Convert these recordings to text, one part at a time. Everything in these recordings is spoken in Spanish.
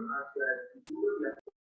hacia el futuro y hacia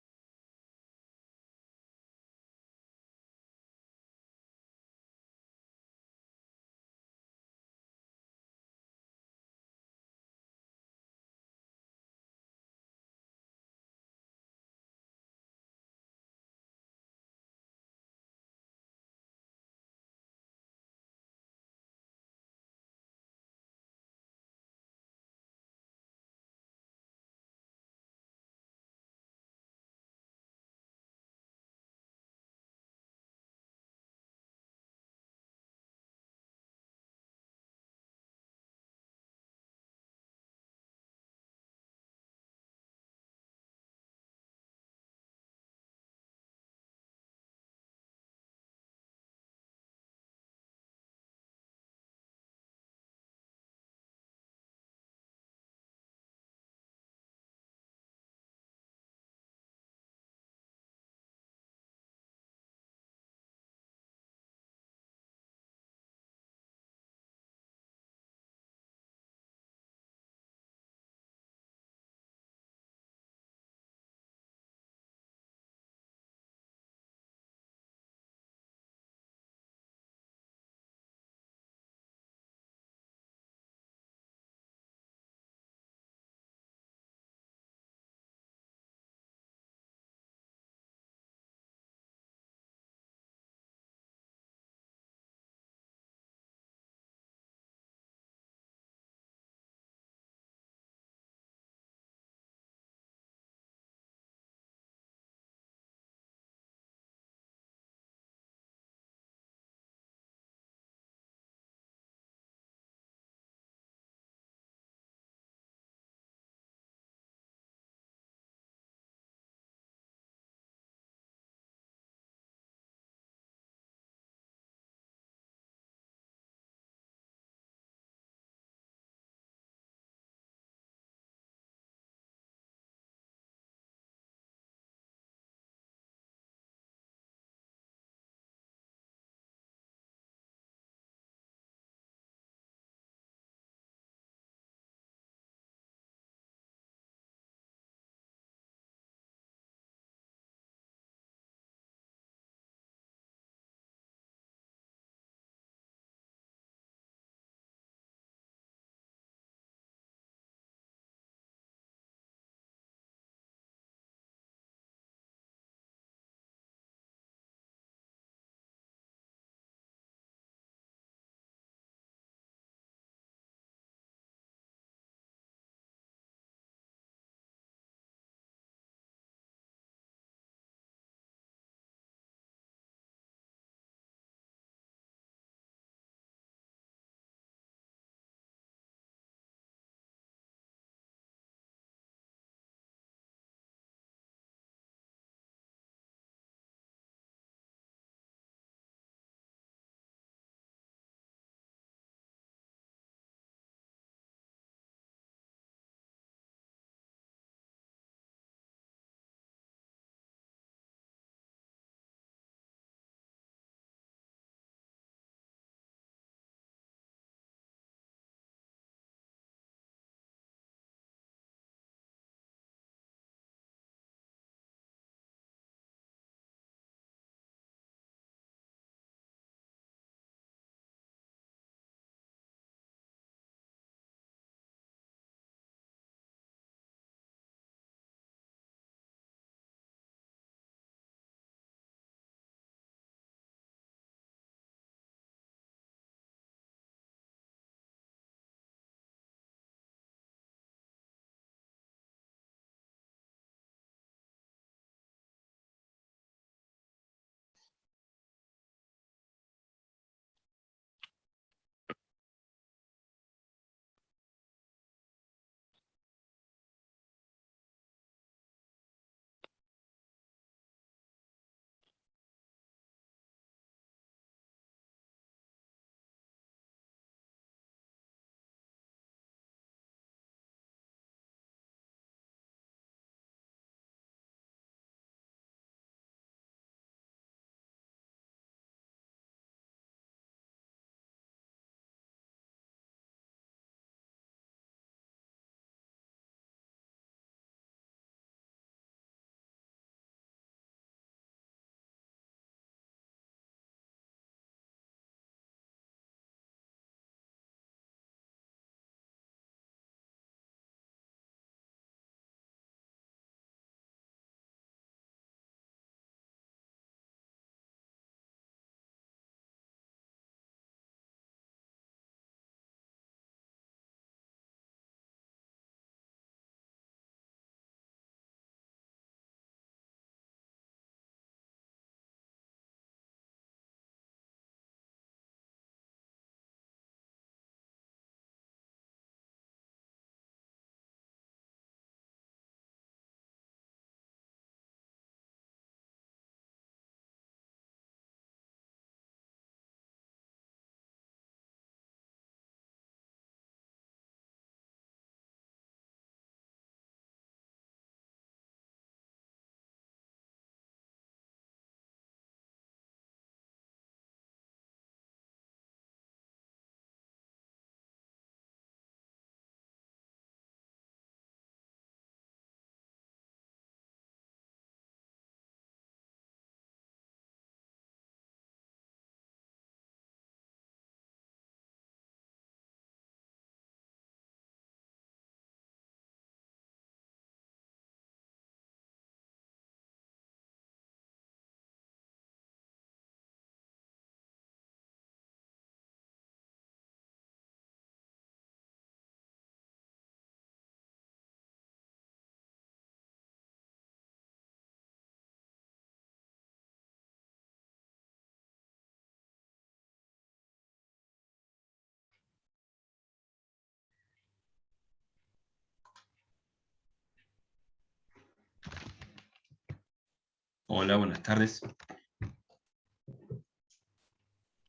Hola, buenas tardes.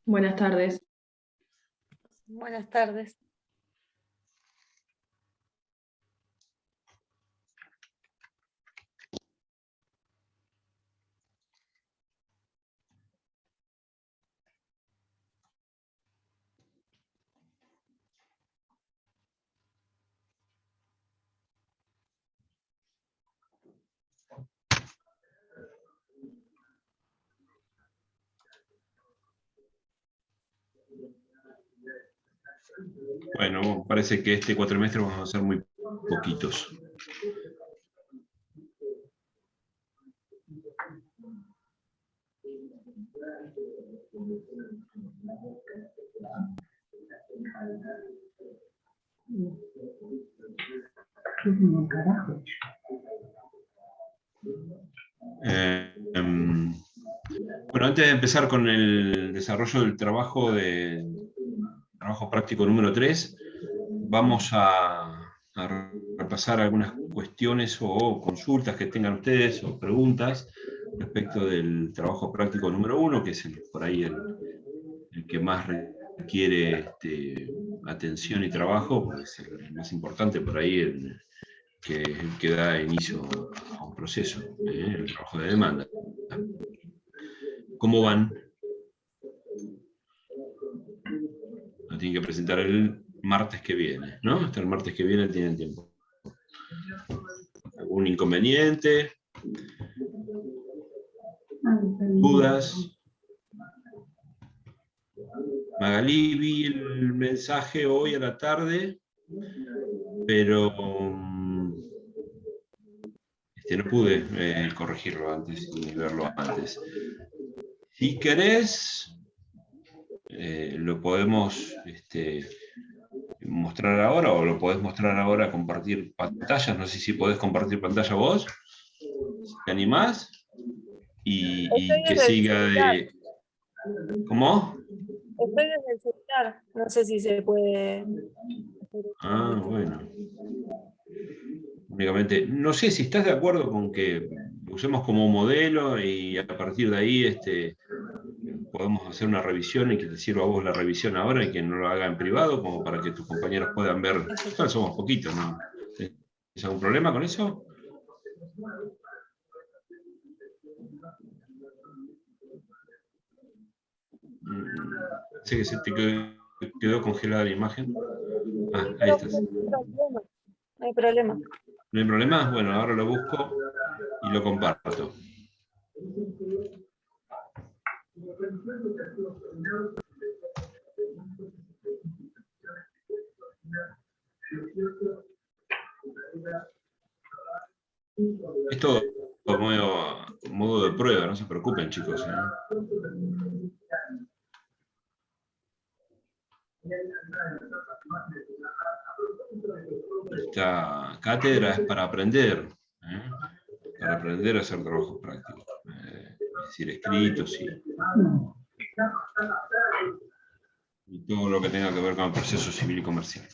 Buenas tardes. Buenas tardes. Bueno, parece que este cuatrimestre vamos a hacer muy poquitos. Bueno, antes de empezar con el desarrollo del trabajo práctico número 3, vamos a repasar algunas cuestiones o consultas que tengan ustedes o preguntas respecto del trabajo práctico número 1, que es por ahí el que más requiere atención y trabajo, porque es el más importante por ahí, el que da inicio a un proceso, el trabajo de demanda. ¿Cómo van? Lo tienen que presentar el martes que viene, ¿no? Hasta el martes que viene tienen tiempo. ¿Algún inconveniente? ¿Dudas? Magalí, vi el mensaje hoy a la tarde, pero no pude corregirlo antes ni verlo antes. Si querés, lo podemos mostrar ahora, o lo podés mostrar ahora, compartir pantallas. No sé si podés compartir pantalla vos, si te animás, y que siga de... ¿Cómo? Estoy desde el celular, no sé si se puede. Ah, bueno. Únicamente, no sé si estás de acuerdo con que usemos como modelo y a partir de ahí podemos hacer una revisión y que te sirva a vos la revisión ahora y que no lo haga en privado, como para que tus compañeros puedan ver. Total, somos poquitos, ¿no? ¿Tienes algún problema con eso? Sé que se te quedó congelada la imagen. Ah, ahí estás. No hay problema. ¿No hay problema? Bueno, ahora lo busco y lo comparto. Esto modo de prueba, no se preocupen, chicos. Esta cátedra es para aprender, para aprender a hacer trabajos prácticos, es decir, escritos y todo lo que tenga que ver con el proceso civil y comercial.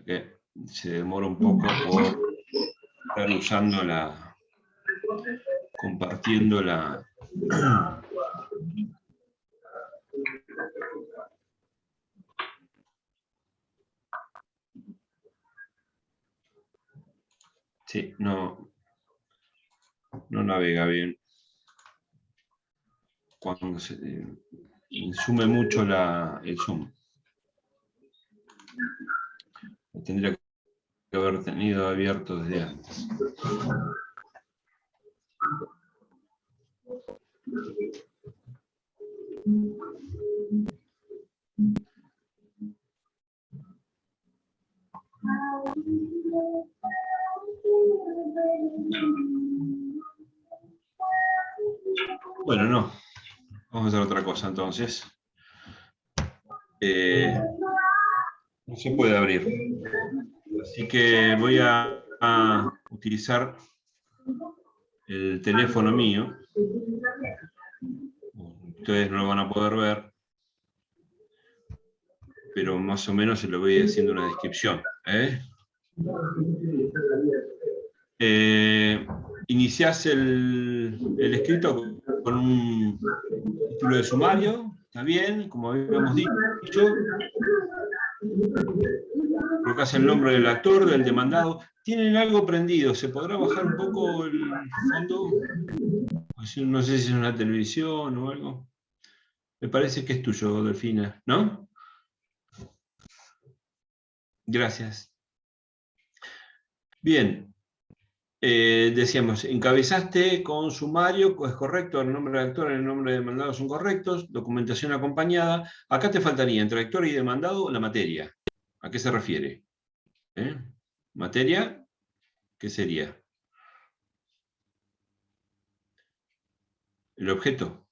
Okay. Se demora un poco por estar usando compartiendo la... Sí, no navega bien. Cuando se insume mucho el zoom. Lo tendría que haber tenido abierto desde antes. Bueno, no. Vamos a hacer otra cosa entonces. No se puede abrir. Así que voy a utilizar el teléfono mío. Ustedes no lo van a poder ver, pero más o menos se lo voy haciendo una descripción. iniciás el escrito con un título de sumario, ¿está bien? Como habíamos dicho. Colocás el nombre del actor, del demandado. ¿Tienen algo prendido? ¿Se podrá bajar un poco el fondo? No sé si es una televisión o algo. Me parece que es tuyo, Delfina, ¿no? Gracias. Bien. Decíamos, encabezaste con sumario, es correcto, el nombre del actor y el nombre de demandado son correctos, documentación acompañada. Acá te faltaría entre actor y demandado la materia. ¿A qué se refiere? ¿Materia? ¿Qué sería? El objeto.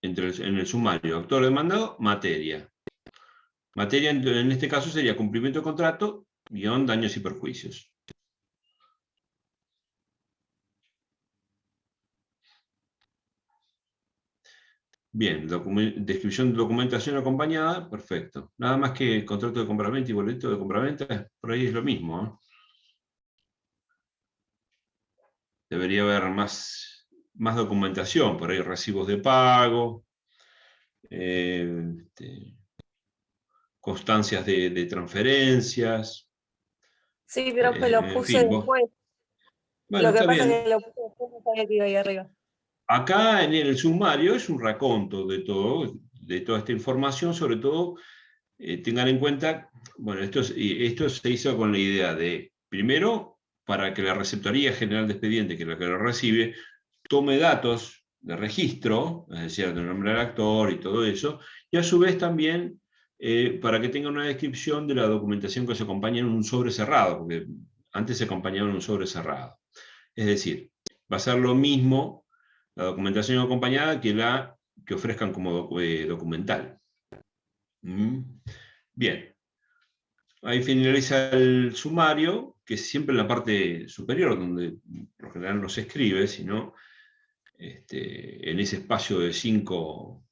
En el sumario, actor demandado, materia. Materia en este caso sería cumplimiento de contrato, guión, daños y perjuicios. Bien, descripción de documentación acompañada, perfecto. Nada más que contrato de compraventa y boleto de compraventa, por ahí es lo mismo, ¿eh? Debería haber más documentación, por ahí recibos de pago, constancias de transferencias, Sí, pero que lo en puse fin. después. Bueno, Lo que está pasa es bien. que lo puse después, no sabía que iba ahí arriba. Acá en el sumario es un raconto de toda esta información, sobre todo tengan en cuenta, bueno, esto se hizo con la idea de, primero, para que la Receptoría General de Expediente, que es la que lo recibe, tome datos de registro, es decir, el nombre del actor y todo eso, y a su vez también para que tenga una descripción de la documentación que se acompaña en un sobre cerrado, porque antes se acompañaba en un sobre cerrado. Es decir, va a ser lo mismo la documentación acompañada que la que ofrezcan como documental. Bien, ahí finaliza el sumario, que es siempre en la parte superior, donde por lo general no se escribe, sino en ese espacio de 5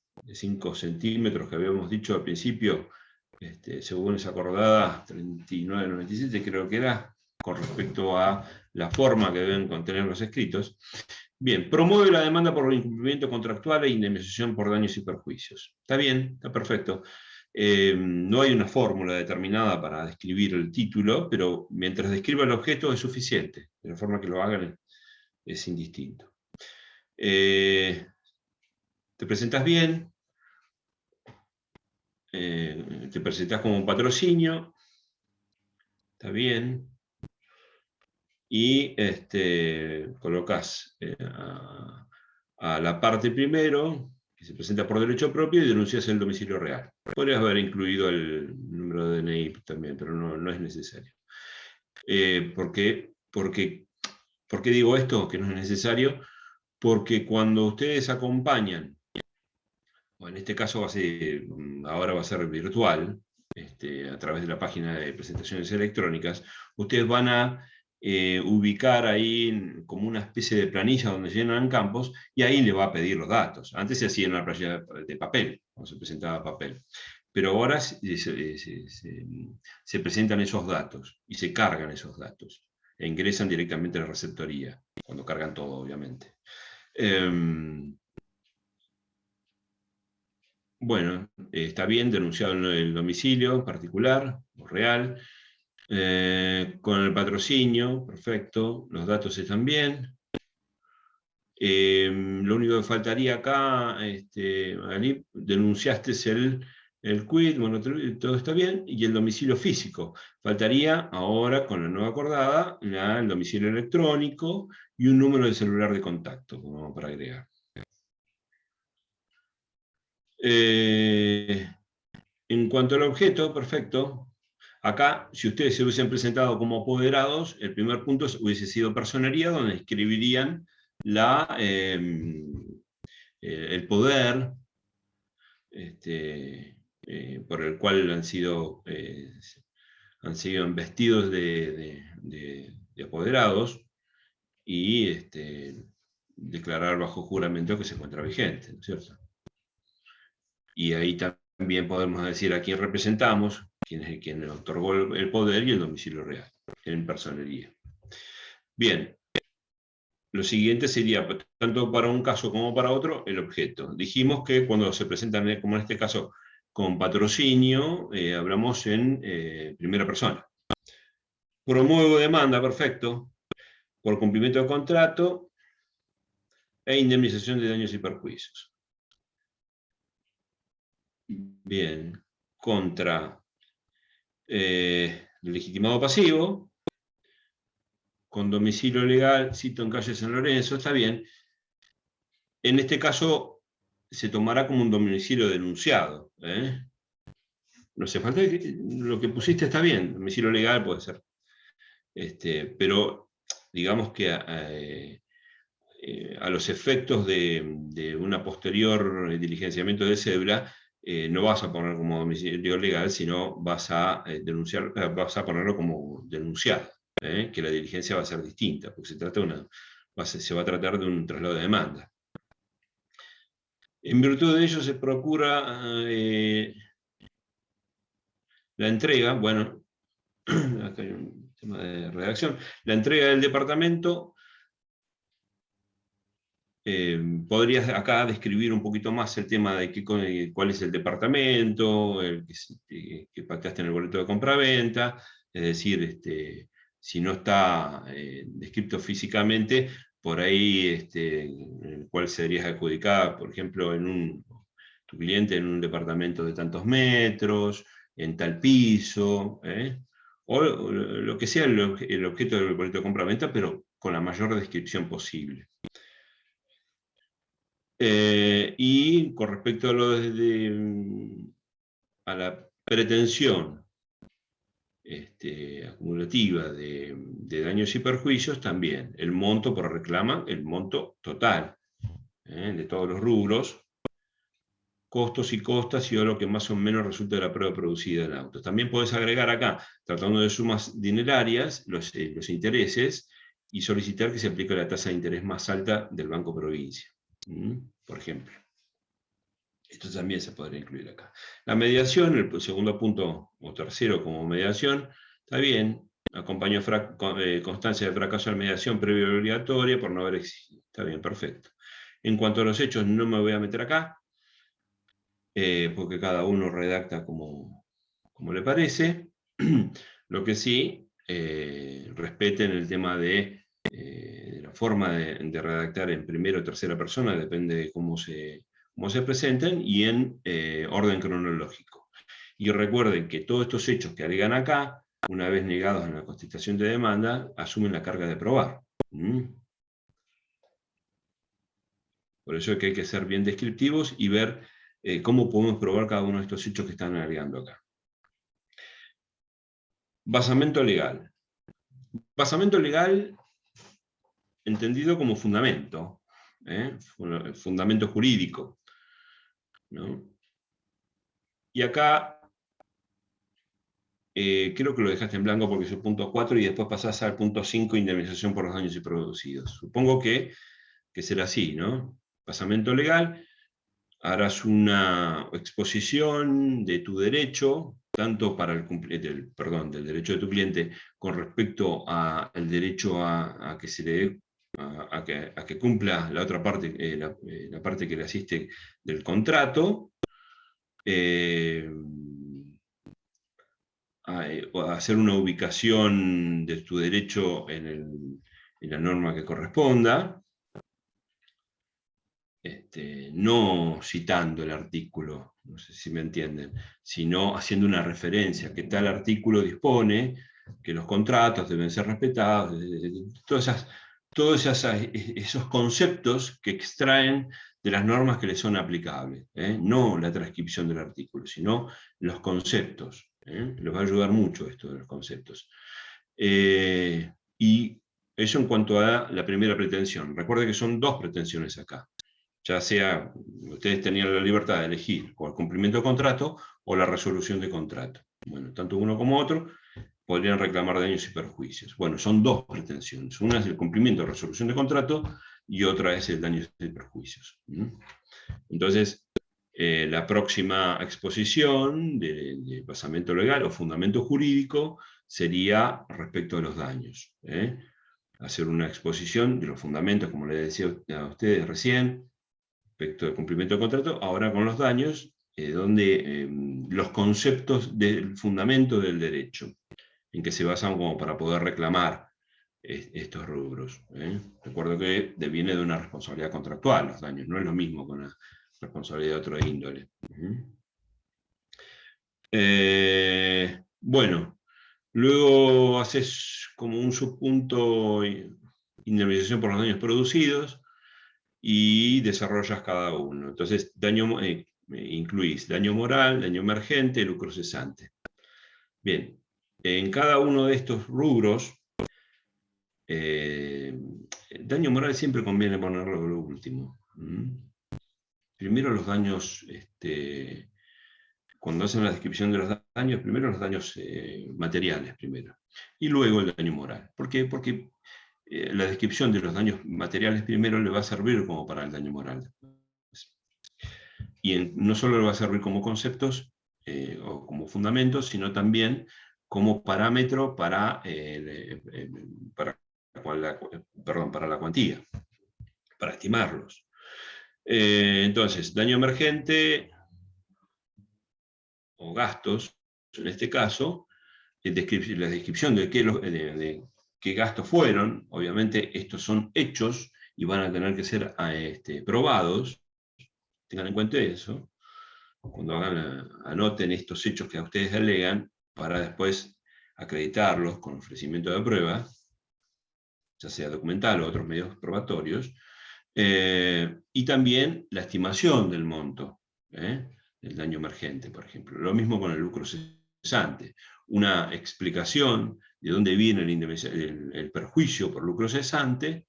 centímetros que habíamos dicho al principio, según esa acordada 3997 creo que era, con respecto a la forma que deben contener los escritos. Bien, promueve la demanda por incumplimiento contractual e indemnización por daños y perjuicios. Está bien, está perfecto. No hay una fórmula determinada para describir el título, pero mientras describa el objeto es suficiente. De la forma que lo hagan es indistinto. Te presentas bien, te presentas como un patrocinio, está bien, y colocas a la parte primero, que se presenta por derecho propio, y denuncias el domicilio real. Podrías haber incluido el número de DNI también, pero no es necesario. ¿Por qué digo esto, que no es necesario? Porque cuando ustedes acompañan, o en este caso ahora va a ser virtual, a través de la página de presentaciones electrónicas, ustedes van a ubicar ahí como una especie de planilla donde llenan campos, y ahí le va a pedir los datos. Antes se hacía en una planilla de papel, cuando se presentaba papel. Pero ahora se presentan esos datos, y se cargan esos datos, e ingresan directamente a la receptoría, cuando cargan todo, obviamente. Bueno, está bien denunciado en el domicilio particular o real, con el patrocinio, perfecto, los datos están bien. Lo único que faltaría acá, Magalí, denunciaste el quit, bueno, todo está bien, y el domicilio físico. Faltaría ahora, con la nueva acordada, el domicilio electrónico y un número de celular de contacto, como para agregar. En cuanto al objeto, perfecto. Acá, si ustedes se hubiesen presentado como apoderados, el primer punto hubiese sido personería, donde escribirían el poder por el cual han sido investidos de apoderados, y declarar bajo juramento que se encuentra vigente, ¿no es cierto? Y ahí también podemos decir a quién representamos, quién es quien otorgó el poder y el domicilio real, en personería. Bien. Lo siguiente sería, tanto para un caso como para otro, el objeto. Dijimos que cuando se presentan, como en este caso, con patrocinio, hablamos en primera persona. Promuevo demanda, perfecto, por cumplimiento de contrato e indemnización de daños y perjuicios. Bien, contra legitimado pasivo, con domicilio legal, cito en calle San Lorenzo, está bien. En este caso se tomará como un domicilio denunciado. No hace falta, lo que pusiste está bien, domicilio legal puede ser. Pero digamos que a los efectos de una posterior diligenciamiento de cédula, no vas a poner como domicilio legal, sino vas a vas a ponerlo como denunciado, que la diligencia va a ser distinta, porque se va a tratar de un traslado de demanda. En virtud de ello se procura la entrega, bueno, acá hay un tema de redacción, la entrega del departamento. Podrías acá describir un poquito más el tema de cuál es el departamento, el que pactaste en el boleto de compraventa, es decir, si no está descrito físicamente, por ahí el cual serías adjudicada, por ejemplo, tu cliente en un departamento de tantos metros, en tal piso, o lo que sea el objeto del boleto de compraventa, pero con la mayor descripción posible. Y con respecto a la pretensión acumulativa de daños y perjuicios, también el monto por reclama, el monto total de todos los rubros, costos y costas y lo que más o menos resulta de la prueba producida en autos. También puedes agregar acá, tratando de sumas dinerarias, los intereses, y solicitar que se aplique la tasa de interés más alta del Banco Provincia, por ejemplo. Esto también se podría incluir acá. La mediación, el segundo punto, o tercero como mediación, está bien. Acompañó constancia de fracaso de mediación previa y obligatoria por no haber existido. Está bien, perfecto. En cuanto a los hechos, no me voy a meter acá, porque cada uno redacta como le parece. Lo que sí, respeten el tema de la forma de redactar en primera o tercera persona, depende de cómo se presenten, y en orden cronológico. Y recuerden que todos estos hechos que agregan acá, una vez negados en la contestación de demanda, asumen la carga de probar. Por eso es que hay que ser bien descriptivos y ver cómo podemos probar cada uno de estos hechos que están agregando acá. Basamento legal. Basamento legal entendido como fundamento, fundamento jurídico, ¿no? Y acá creo que lo dejaste en blanco porque es el punto 4 y después pasás al punto 5, indemnización por los daños y producidos. Supongo que será así, ¿no? Basamento legal, harás una exposición de tu derecho, tanto para del derecho de tu cliente con respecto al derecho a que se le dé, a que cumpla la otra parte, la parte que le asiste del contrato, hacer una ubicación de tu derecho en la norma que corresponda, no citando el artículo, no sé si me entienden, sino haciendo una referencia, que tal artículo dispone que los contratos deben ser respetados, todos esos conceptos que extraen de las normas que les son aplicables, no la transcripción del artículo, sino los conceptos. Les va a ayudar mucho esto de los conceptos. Y eso en cuanto a la primera pretensión. Recuerden que son dos pretensiones acá. Ya sea, ustedes tenían la libertad de elegir o el cumplimiento de contrato o la resolución de contrato. Bueno, tanto uno como otro podrían reclamar daños y perjuicios. Bueno, son dos pretensiones. Una es el cumplimiento de resolución de contrato y otra es el daños y perjuicios. Entonces, la próxima exposición de basamento legal o fundamento jurídico sería respecto a los daños. hacer una exposición de los fundamentos, como les decía a ustedes recién, respecto del cumplimiento del contrato, ahora con los daños, donde los conceptos del fundamento del derecho, en que se basan como para poder reclamar estos rubros. Recuerdo que viene de una responsabilidad contractual los daños, no es lo mismo con una responsabilidad de otro índole. Bueno, luego haces como un subpunto, indemnización por los daños producidos, y desarrollas cada uno. Entonces, incluís daño moral, daño emergente, lucro cesante. Bien, en cada uno de estos rubros, daño moral siempre conviene ponerlo lo último. Primero los daños, cuando hacen la descripción de los daños, primero los daños materiales, primero, y luego el daño moral. ¿Por qué? Porque la descripción de los daños materiales primero le va a servir como para el daño moral. Y no solo le va a servir como conceptos o como fundamentos, sino también como parámetro para la cuantía, para estimarlos. Entonces, daño emergente o gastos, en este caso, la descripción de qué gastos fueron, obviamente estos son hechos y van a tener que ser probados, tengan en cuenta eso, cuando anoten estos hechos que a ustedes alegan, para después acreditarlos con ofrecimiento de prueba, ya sea documental o otros medios probatorios, y también la estimación del monto, del daño emergente, por ejemplo. Lo mismo con el lucro cesante, una explicación de dónde viene el perjuicio por lucro cesante,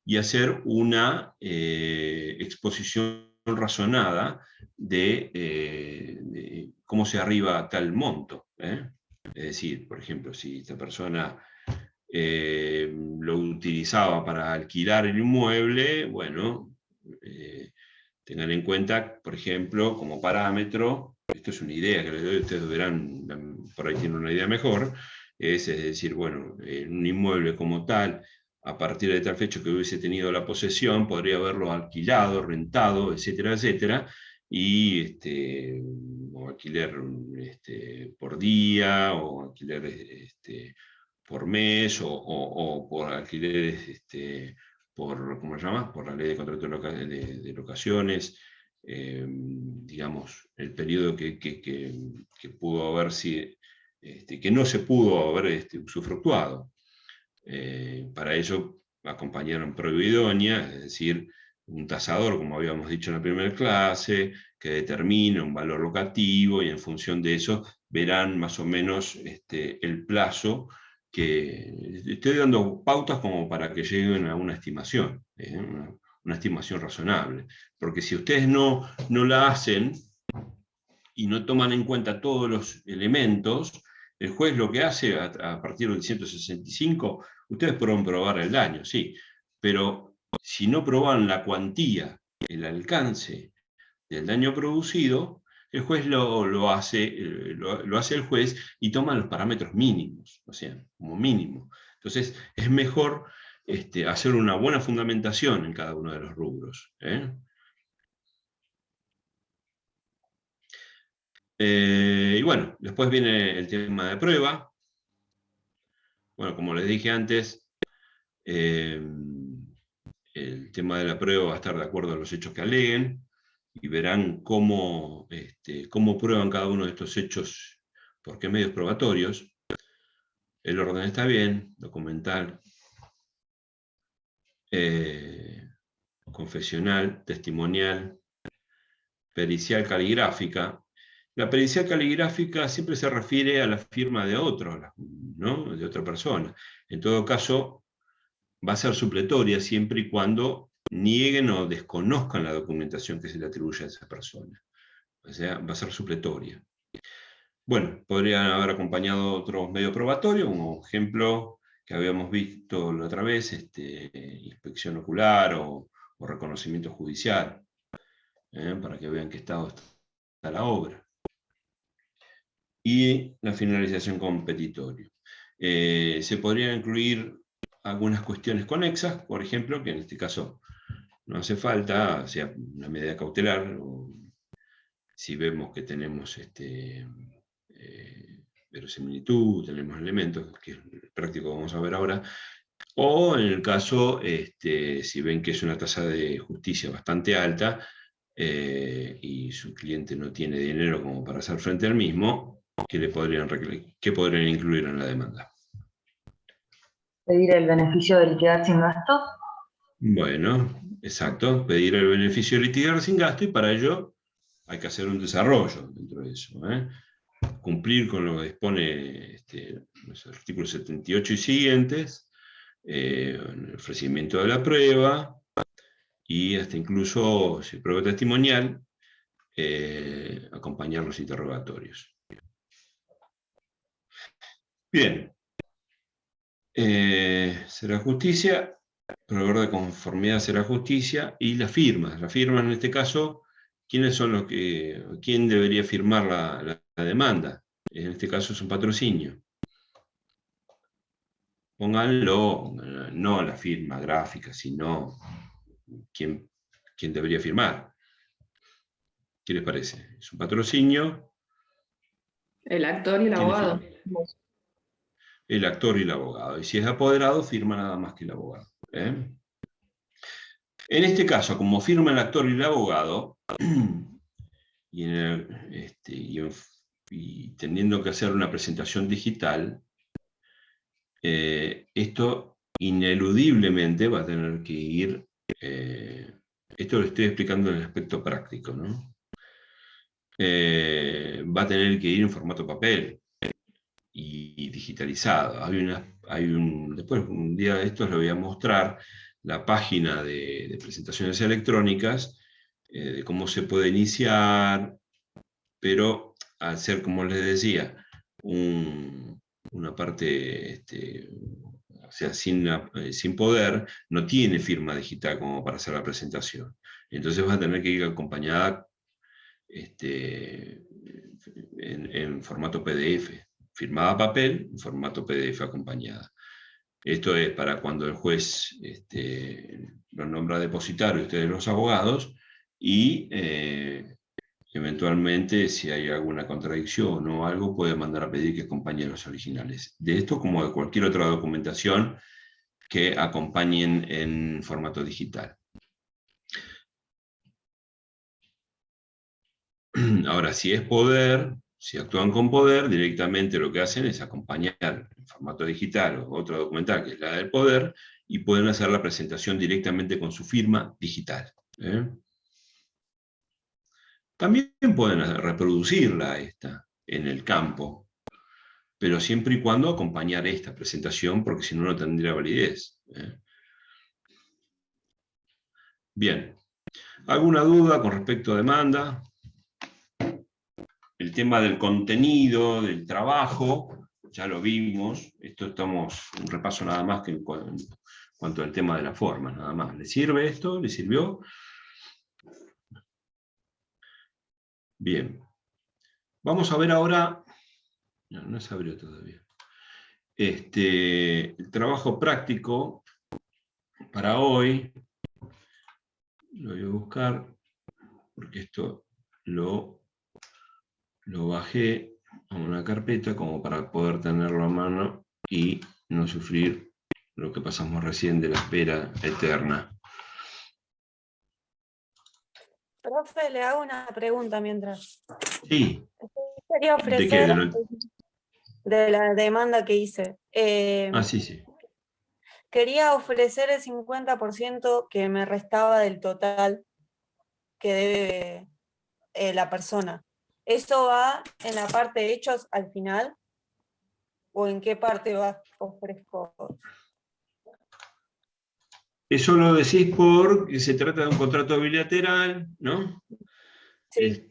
y hacer una exposición razonada de cómo se arriba tal monto. Es decir, por ejemplo, si esta persona lo utilizaba para alquilar el inmueble, bueno, tengan en cuenta, por ejemplo, como parámetro, esto es una idea que les doy, ustedes verán, por ahí tienen una idea mejor, es decir, bueno, un inmueble como tal, a partir de tal fecha que hubiese tenido la posesión, podría haberlo alquilado, rentado, etcétera, etcétera, y o alquiler por día, o alquiler por mes, o por alquileres ¿cómo se llama? Por la ley de contrato de locaciones, digamos, el periodo que pudo haber que no se pudo haber usufructuado. Para ello acompañaron prueba idónea, es decir, un tasador, como habíamos dicho en la primera clase, que determina un valor locativo, y en función de eso verán más o menos el plazo, que estoy dando pautas como para que lleguen a una estimación, una estimación razonable. Porque si ustedes no la hacen y no toman en cuenta todos los elementos, el juez lo que hace a partir del 165, ustedes pueden probar el daño, sí, pero si no proban la cuantía, el alcance del daño producido, el juez lo hace el juez, y toma los parámetros mínimos, o sea, como mínimo. Entonces, es mejor hacer una buena fundamentación en cada uno de los rubros. Y bueno, después viene el tema de prueba. Bueno, como les dije antes, el tema de la prueba va a estar de acuerdo a los hechos que aleguen, y verán cómo prueban cada uno de estos hechos, por qué medios probatorios. El orden está bien, documental, confesional, testimonial, pericial, caligráfica. La pericial caligráfica siempre se refiere a la firma de otro, ¿no? De otra persona. En todo caso, va a ser supletoria siempre y cuando nieguen o desconozcan la documentación que se le atribuye a esa persona. O sea, va a ser supletoria. Bueno, podrían haber acompañado otros medios probatorios, como ejemplo que habíamos visto la otra vez, inspección ocular o reconocimiento judicial, para que vean qué estado está la obra. Y la finalización con petitorio. Se podrían incluir algunas cuestiones conexas, por ejemplo, que en este caso no hace falta, o sea, una medida cautelar, o si vemos que tenemos verosimilitud, tenemos elementos, que es práctico vamos a ver ahora, o en el caso, si ven que es una tasa de justicia bastante alta, y su cliente no tiene dinero como para hacer frente al mismo, ¿qué podrían incluir en la demanda? Pedir el beneficio de liquidar sin gastos. Bueno, exacto, pedir el beneficio de litigar sin gasto, y para ello hay que hacer un desarrollo dentro de eso. Cumplir con lo que dispone los artículos 78 y siguientes, el ofrecimiento de la prueba, y hasta incluso, si prueba testimonial, acompañar los interrogatorios. Bien. Será justicia, proveedor de conformidad será justicia, y las firmas. Las firmas en este caso, ¿quién debería firmar la demanda? En este caso es un patrocinio. Pónganlo, no la firma gráfica, sino quién debería firmar. ¿Qué les parece? Es un patrocinio. El actor y el abogado. El actor y el abogado. Y si es apoderado, firma nada más que el abogado. En este caso, como firma el actor y el abogado, y teniendo que hacer una presentación digital, esto ineludiblemente va a tener que ir, esto lo estoy explicando en el aspecto práctico, ¿no? Va a tener que ir en formato papel y digitalizado. Después, un día de estos, les voy a mostrar la página de presentaciones electrónicas, de cómo se puede iniciar, pero al ser, como les decía, una parte, o sea, sin poder, no tiene firma digital como para hacer la presentación. Entonces va a tener que ir acompañada en formato PDF, firmada a papel, en formato PDF acompañada. Esto es para cuando el juez los nombra depositario, ustedes los abogados, y eventualmente, si hay alguna contradicción o algo, puede mandar a pedir que acompañen los originales. De esto, como de cualquier otra documentación que acompañen en formato digital. Ahora, si es poder, si actúan con poder, directamente lo que hacen es acompañar en formato digital o otra documental, que es la del poder, y pueden hacer la presentación directamente con su firma digital. También pueden reproducirla en el campo, pero siempre y cuando acompañar esta presentación, porque si no, no tendría validez. Bien. ¿Alguna duda con respecto a demanda? El tema del contenido, del trabajo, ya lo vimos. Esto estamos un repaso nada más que en cuanto al tema de la forma, nada más. ¿Le sirve esto? ¿Le sirvió? Bien. Vamos a ver ahora. No se abrió todavía. El trabajo práctico para hoy. Lo voy a buscar, porque esto lo bajé a una carpeta como para poder tenerlo a mano y no sufrir lo que pasamos recién de la espera eterna. Profe, le hago una pregunta mientras. Sí. Quería ofrecer ¿De qué? de la demanda que hice. Sí. Quería ofrecer el 50% que me restaba del total que debe la persona. ¿Eso va en la parte de hechos al final? ¿O en qué parte ofrezco? Eso lo decís porque se trata de un contrato bilateral, ¿no? Sí.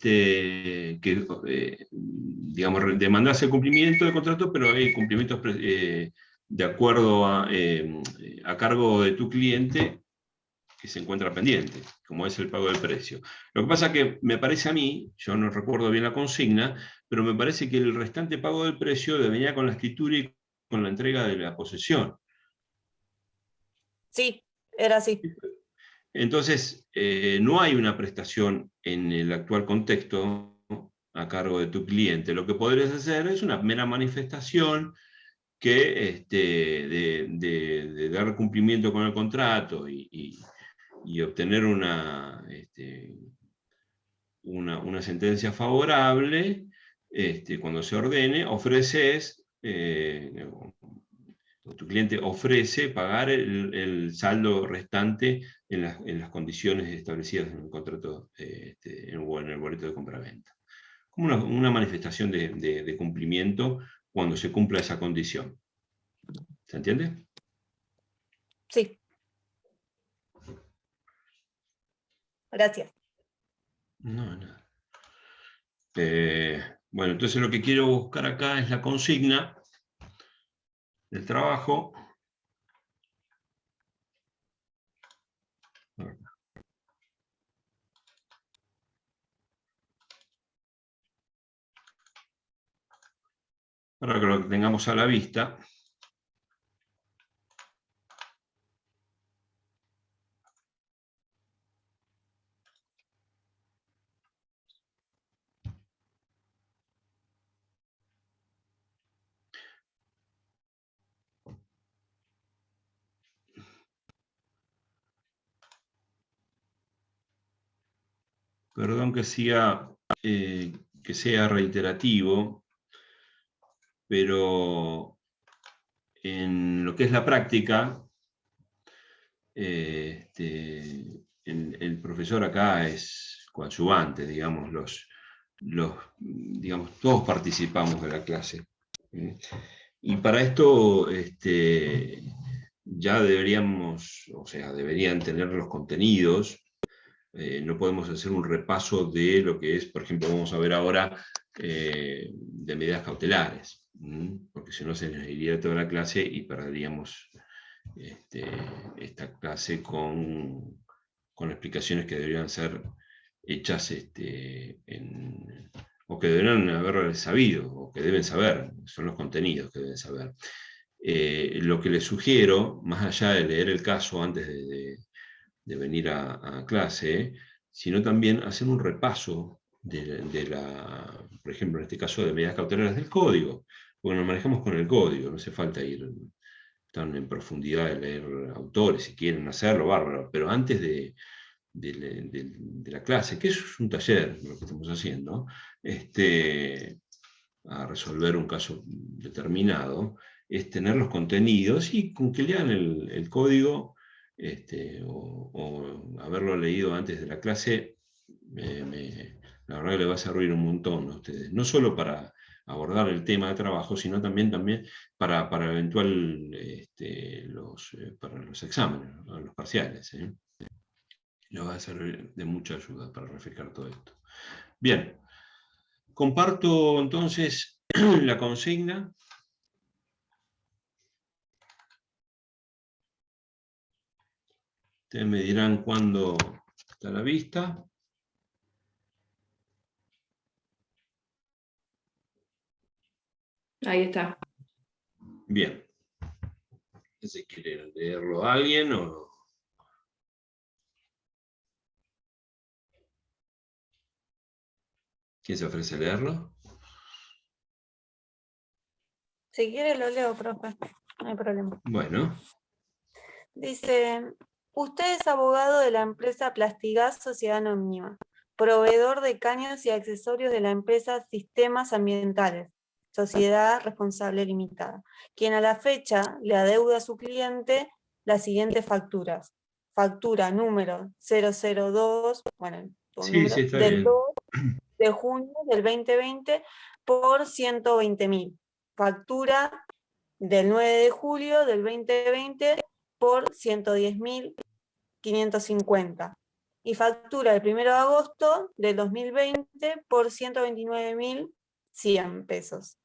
Digamos, demandás el cumplimiento del contrato, pero hay cumplimientos de acuerdo a cargo de tu cliente que se encuentra pendiente, como es el pago del precio. Lo que pasa es que me parece a mí, yo no recuerdo bien la consigna, pero me parece que el restante pago del precio venía con la escritura y con la entrega de la posesión. Sí, era así. Entonces, no hay una prestación en el actual contexto a cargo de tu cliente. Lo que podrías hacer es una mera manifestación que, de dar cumplimiento con el contrato y obtener una sentencia favorable. Cuando se ordene, ofreces, tu cliente ofrece pagar el saldo restante en las condiciones establecidas en el contrato, o en el boleto de compraventa. Como una manifestación de cumplimiento cuando se cumpla esa condición. ¿Se entiende? Sí. Gracias. No, nada. Bueno, entonces lo que quiero buscar acá es la consigna del trabajo. Para que lo tengamos a la vista. Perdón que sea reiterativo, pero en lo que es la práctica, el profesor acá es coadyuvante, digamos, digamos, todos participamos de la clase. Y para esto ya deberían tener los contenidos. No podemos hacer un repaso de lo que es, por ejemplo, vamos a ver ahora de medidas cautelares, porque si no se nos iría toda la clase y perderíamos esta clase con explicaciones que deberían ser hechas o que deberían haber sabido, o que deben saber, son los contenidos que deben saber. Lo que les sugiero, más allá de leer el caso antes de venir a clase, sino también hacer un repaso por ejemplo, en este caso de medidas cautelares del código, porque nos manejamos con el código, no hace falta ir tan en profundidad de leer autores, si quieren hacerlo, bárbaro, pero antes de la clase, que eso es un taller, lo que estamos haciendo, a resolver un caso determinado, es tener los contenidos y con que lean el código, o haberlo leído antes de la clase, la verdad que le va a servir un montón a ustedes, no solo para abordar el tema de trabajo, sino también para eventual, para los exámenes, ¿no? Los parciales. Les va a servir de mucha ayuda para refrescar todo esto. Bien, comparto entonces la consigna. Ustedes me dirán cuándo está a la vista. Ahí está. Bien. ¿Se quiere leerlo a alguien o...? ¿Quién se ofrece a leerlo? Si quiere lo leo, profe. No hay problema. Bueno. Dice, usted es abogado de la empresa Plastigas Sociedad Anónima, proveedor de caños y accesorios de la empresa Sistemas Ambientales, Sociedad Responsable Limitada, quien a la fecha le adeuda a su cliente las siguientes facturas. Factura número 002, bueno, Sí, número, sí, está del bien. 2 de junio del 2020 por 120.000. Factura del 9 de julio del 2020 por 110.550. Y factura del 1 de agosto del 2020 por 129.100 pesos.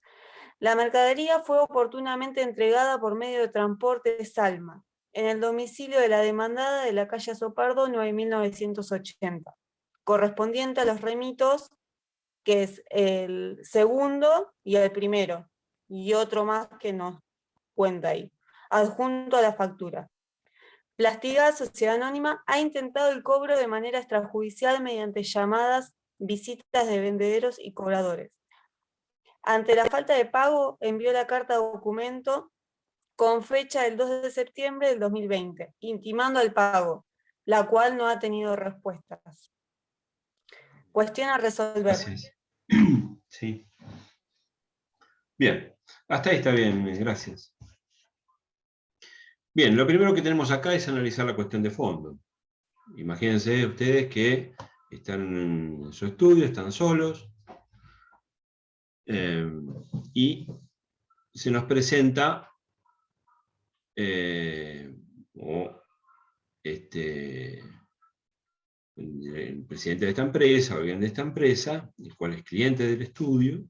La mercadería fue oportunamente entregada por medio de transporte Salma, en el domicilio de la demandada de la calle Sopardo 9980, correspondiente a los remitos, que es el segundo y el primero, y otro más que nos cuenta ahí, adjunto a la factura. Plastigas, sociedad anónima, ha intentado el cobro de manera extrajudicial mediante llamadas, visitas de vendederos y cobradores. Ante la falta de pago, envió la carta documento con fecha del 2 de septiembre del 2020, intimando el pago, la cual no ha tenido respuestas. Cuestión a resolver. Gracias. Sí. Bien, hasta ahí está bien, gracias. Bien, lo primero que tenemos acá es analizar la cuestión de fondo. Imagínense ustedes que están en su estudio, están solos, y se nos presenta el presidente de esta empresa, o alguien de esta empresa, el cual es cliente del estudio,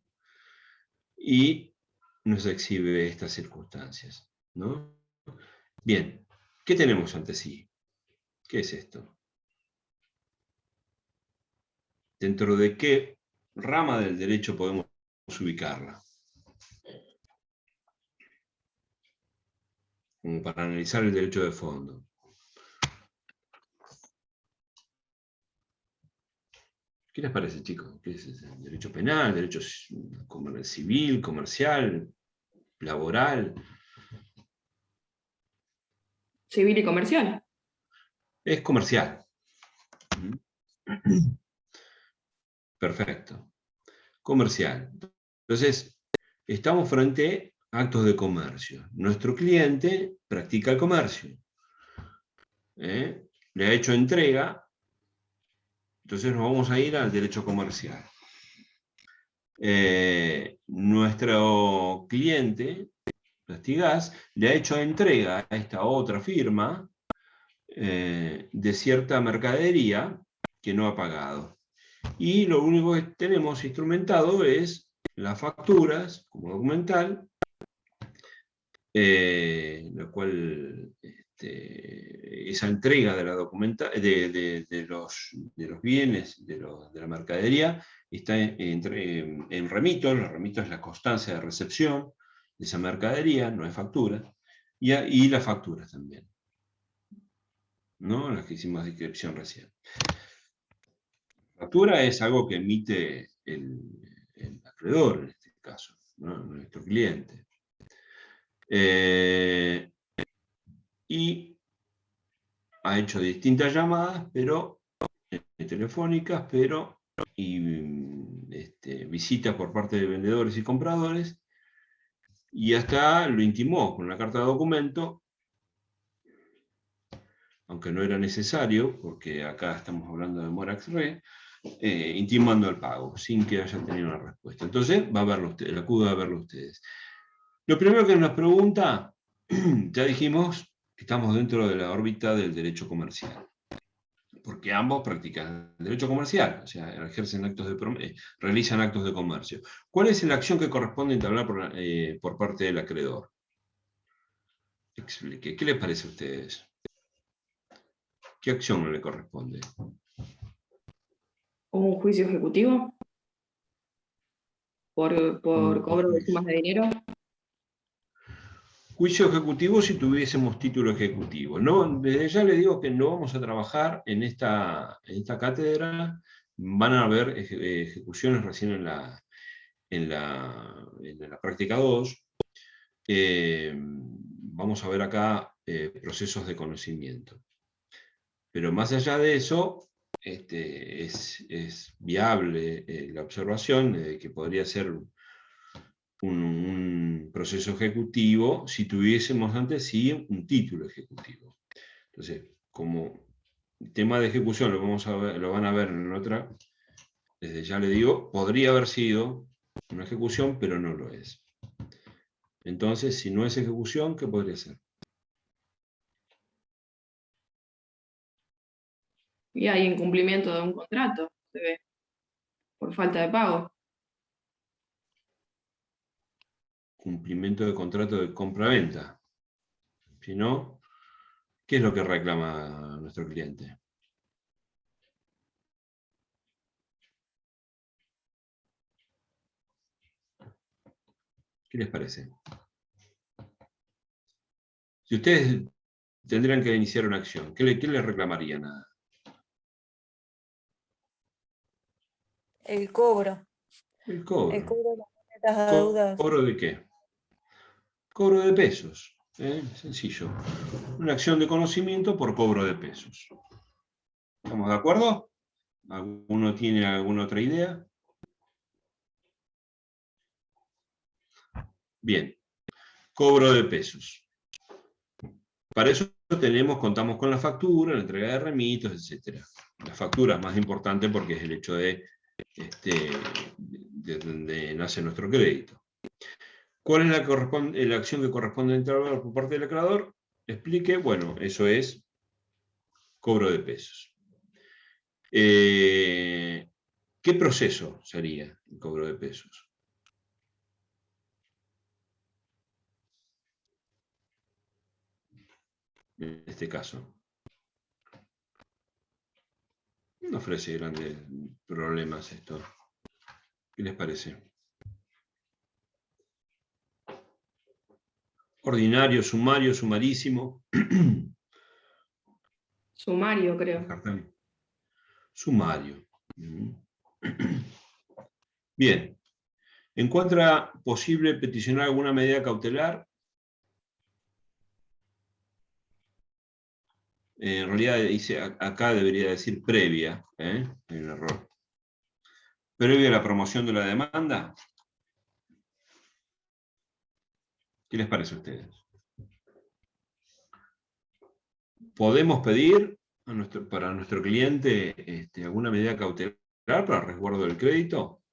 y nos exhibe estas circunstancias, ¿no? Bien, ¿qué tenemos ante sí? ¿Qué es esto? ¿Dentro de qué rama del derecho podemos ubicarla? Como para analizar el derecho de fondo. ¿Qué les parece, chicos? ¿Qué es ese? ¿Derecho penal, derecho civil, comercial, laboral? Civil y comercial. Es comercial. Perfecto. Comercial. Entonces, estamos frente a actos de comercio. Nuestro cliente practica el comercio. Le ha hecho entrega, entonces nos vamos a ir al derecho comercial. Nuestro cliente, Plastigas, le ha hecho entrega a esta otra firma de cierta mercadería que no ha pagado. Y lo único que tenemos instrumentado es las facturas como documental, la cual esa entrega de la de los bienes, de la mercadería, está en remito. El remito es la constancia de recepción de esa mercadería, no es factura, y las facturas también, ¿no? Las que hicimos descripción recién. Factura es algo que emite el acreedor, en este caso, ¿no? Nuestro cliente. Y ha hecho distintas llamadas, pero telefónicas, y visitas por parte de vendedores y compradores, y hasta lo intimó con una carta de documento, aunque no era necesario, porque acá estamos hablando de Morax Re, intimando el pago, sin que haya tenido una respuesta. Entonces, va a verlo ustedes, acudo a verlo ustedes. Lo primero que nos pregunta, ya dijimos que estamos dentro de la órbita del derecho comercial, porque ambos practican el derecho comercial, o sea, realizan actos de comercio. ¿Cuál es la acción que corresponde entablar por parte del acreedor? Explique, ¿qué les parece a ustedes? ¿Qué acción no le corresponde? Un juicio ejecutivo por cobro de sumas de dinero. Juicio ejecutivo si tuviésemos título ejecutivo. No, desde ya les digo que no vamos a trabajar en esta cátedra. Van a haber ejecuciones recién en la práctica 2. Vamos a ver acá procesos de conocimiento. Pero más allá de eso, es viable la observación de que podría ser un proceso ejecutivo si tuviésemos antes sí un título ejecutivo. Entonces, como tema de ejecución lo van a ver en otra, desde ya le digo, podría haber sido una ejecución, pero no lo es. Entonces, si no es ejecución, ¿qué podría ser? Y hay incumplimiento de un contrato, se ve, por falta de pago. Cumplimiento de contrato de compra-venta. Si no, ¿qué es lo que reclama nuestro cliente? ¿Qué les parece? Si ustedes tendrían que iniciar una acción, ¿qué le reclamarían? El cobro. El El cobro. cobro de las monedas a deudas. ¿Cobro de qué? Cobro de pesos. Sencillo. Una acción de conocimiento por cobro de pesos. ¿Estamos de acuerdo? ¿Alguno tiene alguna otra idea? Bien. Cobro de pesos. Para eso contamos con la factura, la entrega de remitos, etc. La factura es más importante porque es el hecho de donde nace nuestro crédito. ¿Cuál es la acción que corresponde a entregar por parte del acreedor? Explique, bueno, eso es cobro de pesos. ¿Qué proceso sería el cobro de pesos? En este caso. No ofrece grandes problemas esto. ¿Qué les parece? Ordinario, sumario, sumarísimo. Sumario, creo. Sumario. Bien. ¿Encuentra posible peticionar alguna medida cautelar? En realidad dice, acá debería decir previa. Hay un error. ¿Previa a la promoción de la demanda? ¿Qué les parece a ustedes? ¿Podemos pedir para nuestro cliente alguna medida cautelar para resguardo del crédito?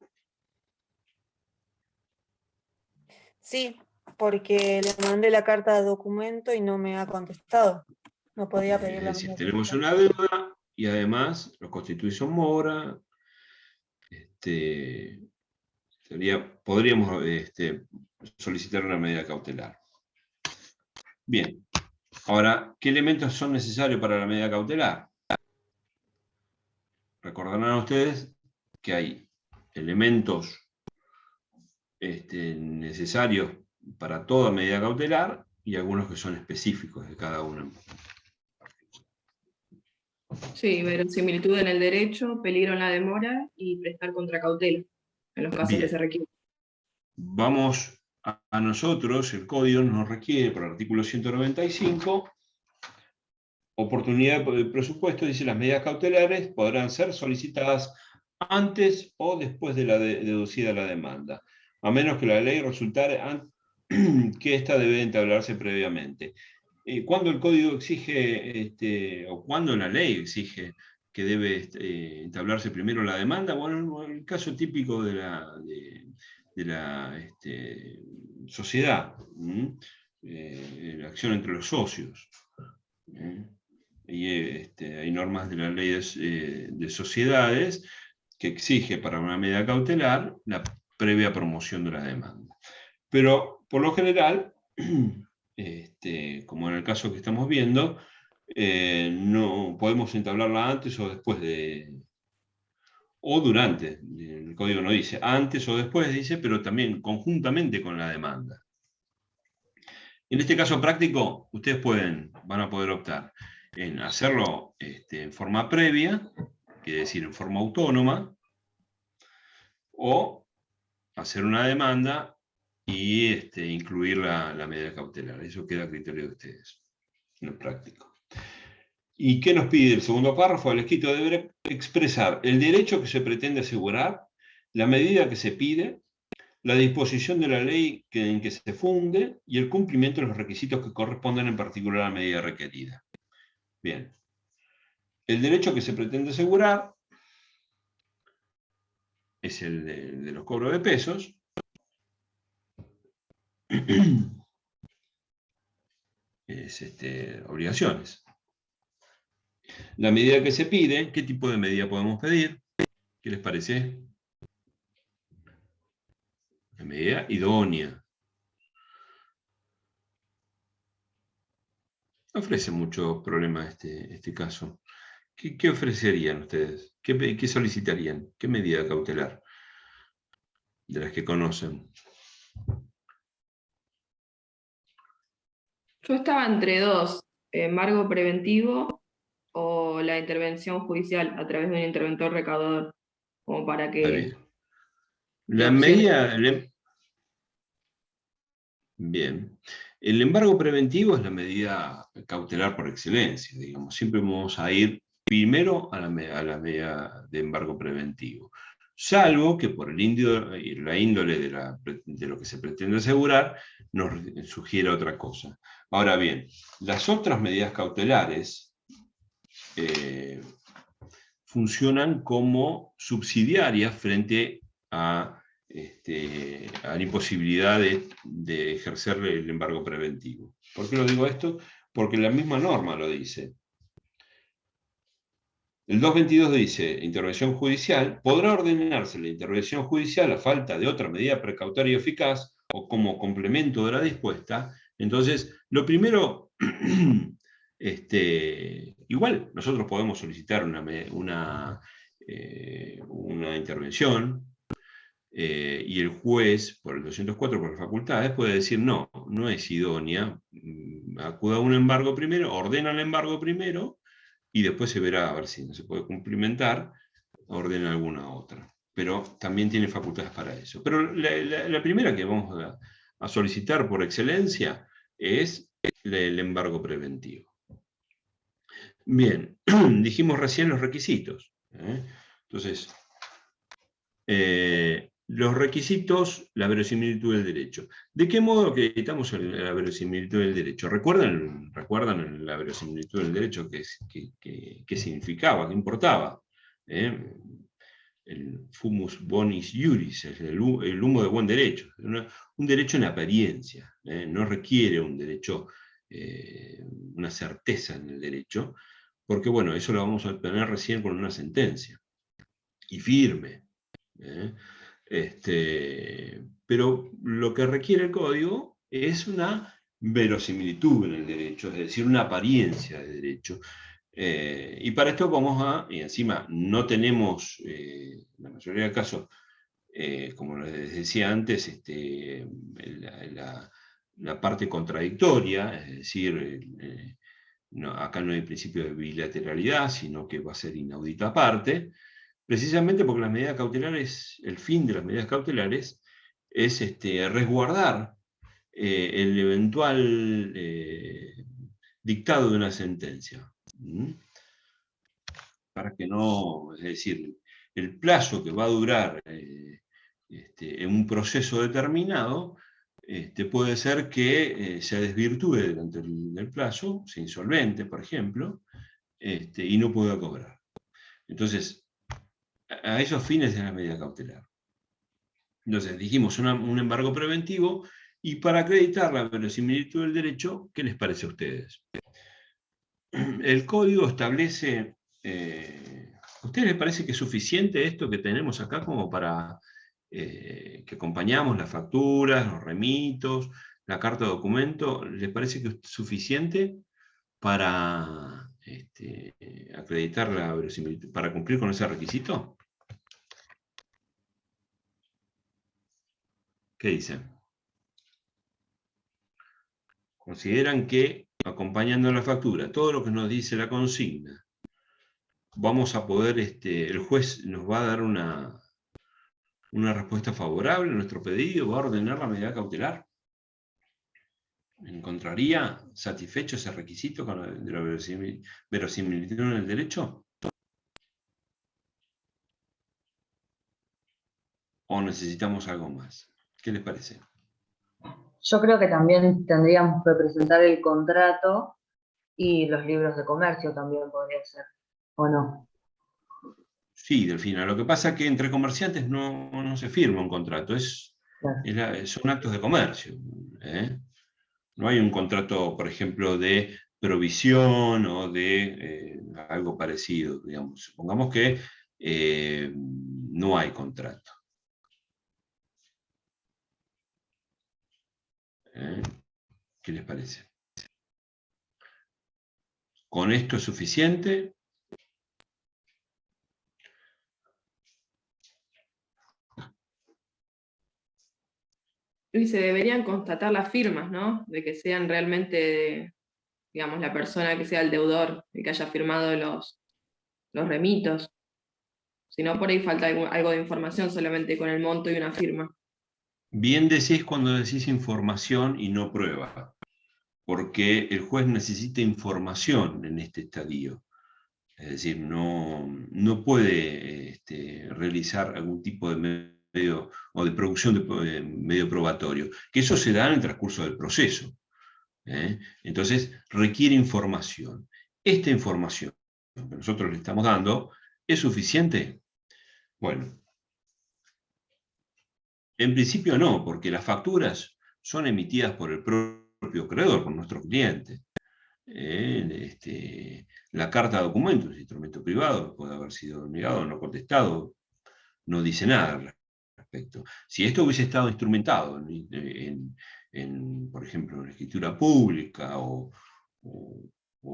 Sí, porque le mandé la carta de documento y no me ha contestado. No podía pedir Es la decir, medida tenemos cautelar. una deuda y además los constitución mora. Podríamos solicitar una medida cautelar. Bien. Ahora, ¿qué elementos son necesarios para la medida cautelar? Recordarán ustedes que hay elementos necesarios para toda medida cautelar y algunos que son específicos de cada uno. Sí, verosimilitud en el derecho, peligro en la demora y prestar contracautela, en los casos que se Bien. requieren. Vamos a nosotros, el código nos requiere, por el artículo 195, oportunidad de presupuesto, dice las medidas cautelares podrán ser solicitadas antes o después de la deducida la demanda, a menos que la ley resultare que ésta debe entablarse previamente. ¿Cuándo el código exige, o cuándo la ley exige que debe entablarse primero la demanda? Bueno, el caso típico de la sociedad, la acción entre los socios. Y hay normas de la ley de sociedades que exige para una medida cautelar la previa promoción de la demanda. Pero por lo general, como en el caso que estamos viendo, no podemos entablarla antes o después o durante. El código no dice antes o después, dice, pero también conjuntamente con la demanda. En este caso práctico, ustedes van a poder optar en hacerlo en forma previa, quiere decir en forma autónoma, o hacer una demanda y incluir la medida cautelar. Eso queda a criterio de ustedes, en lo práctico. ¿Y qué nos pide el segundo párrafo? El escrito deberá expresar el derecho que se pretende asegurar, la medida que se pide, la disposición de la ley en que se funde y el cumplimiento de los requisitos que corresponden en particular a la medida requerida. Bien. El derecho que se pretende asegurar es el de los cobros de pesos. Es obligaciones. La medida que se pide, ¿qué tipo de medida podemos pedir? ¿Qué les parece? La medida idónea. Ofrece muchos problemas este caso. ¿Qué ofrecerían ustedes? ¿Qué solicitarían? ¿Qué medida cautelar? De las que conocen. Yo estaba entre dos. embargo preventivo o la intervención judicial a través de un interventor recaudador, como para Está que bien. qué La opciones. medida, bien. El embargo preventivo es la medida cautelar por excelencia, digamos. Siempre vamos a ir primero a la medida de embargo preventivo. Salvo que por la índole de lo que se pretende asegurar nos sugiera otra cosa. Ahora bien, las otras medidas cautelares funcionan como subsidiarias frente a la imposibilidad de ejercer el embargo preventivo. ¿Por qué lo digo esto? Porque la misma norma lo dice. El 222 dice, intervención judicial, podrá ordenarse la intervención judicial a falta de otra medida precautoria eficaz o como complemento de la dispuesta. Entonces, lo primero, igual nosotros podemos solicitar una intervención, y el juez, por el 204, por las facultades, puede decir, no, no es idónea, acuda a un embargo primero, ordena el embargo primero, y después se verá a ver si no se puede cumplimentar, ordena alguna otra. Pero también tiene facultades para eso. Pero la primera que vamos a solicitar por excelencia es el embargo preventivo. Bien, dijimos recién los requisitos. Entonces, los requisitos, la verosimilitud del derecho. ¿De qué modo acreditamos la verosimilitud del derecho? ¿Recuerdan la verosimilitud del derecho qué significaba, qué importaba? El fumus bonis iuris, el humo de buen derecho. Un derecho en apariencia, no requiere un derecho, una certeza en el derecho, porque bueno, eso lo vamos a obtener recién con una sentencia, y firme. Pero lo que requiere el código es una verosimilitud en el derecho, es decir, una apariencia de derecho. Y para esto y encima no tenemos, en la mayoría de casos, como les decía antes, la parte contradictoria, es decir, acá no hay principio de bilateralidad, sino que va a ser inaudita aparte. Precisamente porque las medidas cautelares, el fin de las medidas cautelares es resguardar el eventual dictado de una sentencia. Para que no, es decir, el plazo que va a durar en un proceso determinado, puede ser que se desvirtúe durante el plazo, se insolvente, por ejemplo, y no pueda cobrar. Entonces, a esos fines de la medida cautelar. Entonces, dijimos un embargo preventivo, y para acreditar la verosimilitud del derecho, ¿qué les parece a ustedes? El código establece, ¿a ustedes les parece que es suficiente esto que tenemos acá como para que acompañamos las facturas, los remitos, la carta de documento? ¿Les parece que es suficiente para acreditar la verosimilitud, para cumplir con ese requisito? ¿Qué dicen? Consideran que, acompañando la factura, todo lo que nos dice la consigna, vamos a poder, el juez nos va a dar una respuesta favorable a nuestro pedido, va a ordenar la medida cautelar. ¿Encontraría satisfecho ese requisito de la verosimilitud en el derecho? ¿O necesitamos algo más? ¿Qué les parece? Yo creo que también tendríamos que presentar el contrato y los libros de comercio también podría ser, ¿o no? Sí, Delfina, lo que pasa es que entre comerciantes no se firma un contrato, Claro. son actos de comercio. No hay un contrato, por ejemplo, de provisión o de algo parecido, digamos. Supongamos que no hay contrato. ¿Qué les parece? ¿Con esto es suficiente? Y se deberían constatar las firmas, ¿no? De que sean realmente digamos, la persona que sea el deudor, el que haya firmado los remitos. Si no, por ahí falta algo de información solamente con el monto y una firma. Bien decís cuando decís información y no prueba, porque el juez necesita información en este estadio. Es decir, no puede realizar algún tipo de medio o de producción de medio probatorio, que eso se da en el transcurso del proceso. Entonces, requiere información. Esta información que nosotros le estamos dando, ¿es suficiente? Bueno, en principio no, porque las facturas son emitidas por el propio creador, por nuestro cliente. La carta de documento, un instrumento privado, puede haber sido negado o no contestado, no dice nada al respecto. Si esto hubiese estado instrumentado por ejemplo, en escritura pública o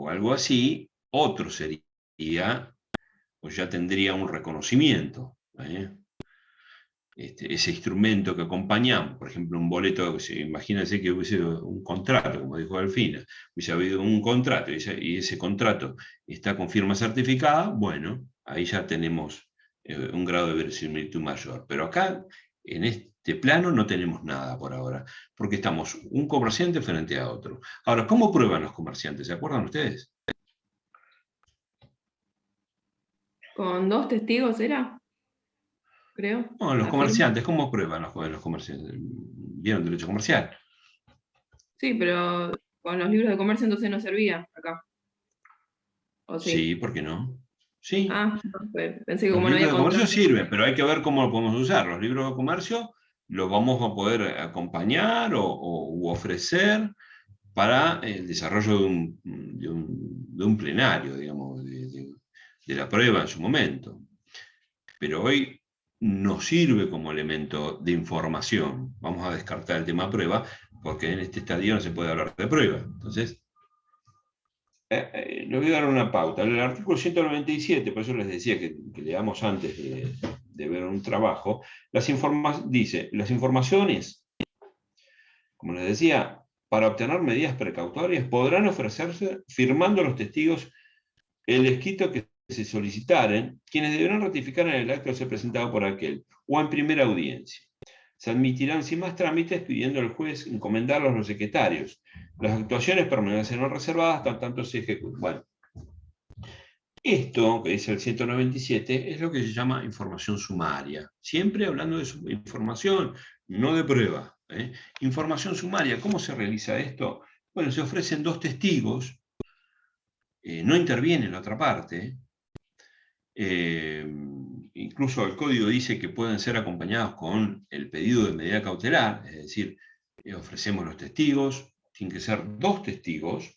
algo así, otro sería, pues ya tendría un reconocimiento. Ese instrumento que acompañamos, por ejemplo, un boleto, imagínense que hubiese un contrato, como dijo Delfina, hubiese habido un contrato y ese contrato está con firma certificada, bueno, ahí ya tenemos un grado de verosimilitud mayor. Pero acá, en este plano, no tenemos nada por ahora, porque estamos un comerciante frente a otro. Ahora, ¿cómo prueban los comerciantes? ¿Se acuerdan ustedes? ¿Con 2 testigos era? Creo. No, los La comerciantes, ¿cómo prueban los comerciantes? ¿Vieron derecho comercial? Sí, pero con los libros de comercio entonces no servía acá. ¿O sí? Sí, ¿por qué no? Sí, Ah, pensé que los como no libros había de comercio contrato. sirven, pero hay que ver cómo lo podemos usar. Los libros de comercio los vamos a poder acompañar u ofrecer para el desarrollo de un plenario, digamos, de la prueba en su momento. Pero hoy no sirve como elemento de información. Vamos a descartar el tema prueba, porque en este estadio no se puede hablar de prueba. Entonces, le voy a dar una pauta. El artículo 197, por eso les decía que leamos antes de ver un trabajo, dice, las informaciones, como les decía, para obtener medidas precautorias podrán ofrecerse firmando a los testigos el escrito que se solicitaren, quienes deberán ratificar en el acto a ser presentado por aquel, o en primera audiencia. Se admitirán sin más trámites pidiendo al juez encomendarlos a los secretarios. Las actuaciones permanecerán reservadas hasta tanto se ejecuten. Bueno, esto que dice el 197 es lo que se llama información sumaria. Siempre hablando de información, no de prueba. Información sumaria, ¿cómo se realiza esto? Bueno, se ofrecen 2 testigos, no interviene la otra parte. Incluso el código dice que pueden ser acompañados con el pedido de medida cautelar, es decir, ofrecemos los testigos, tienen que ser 2 testigos.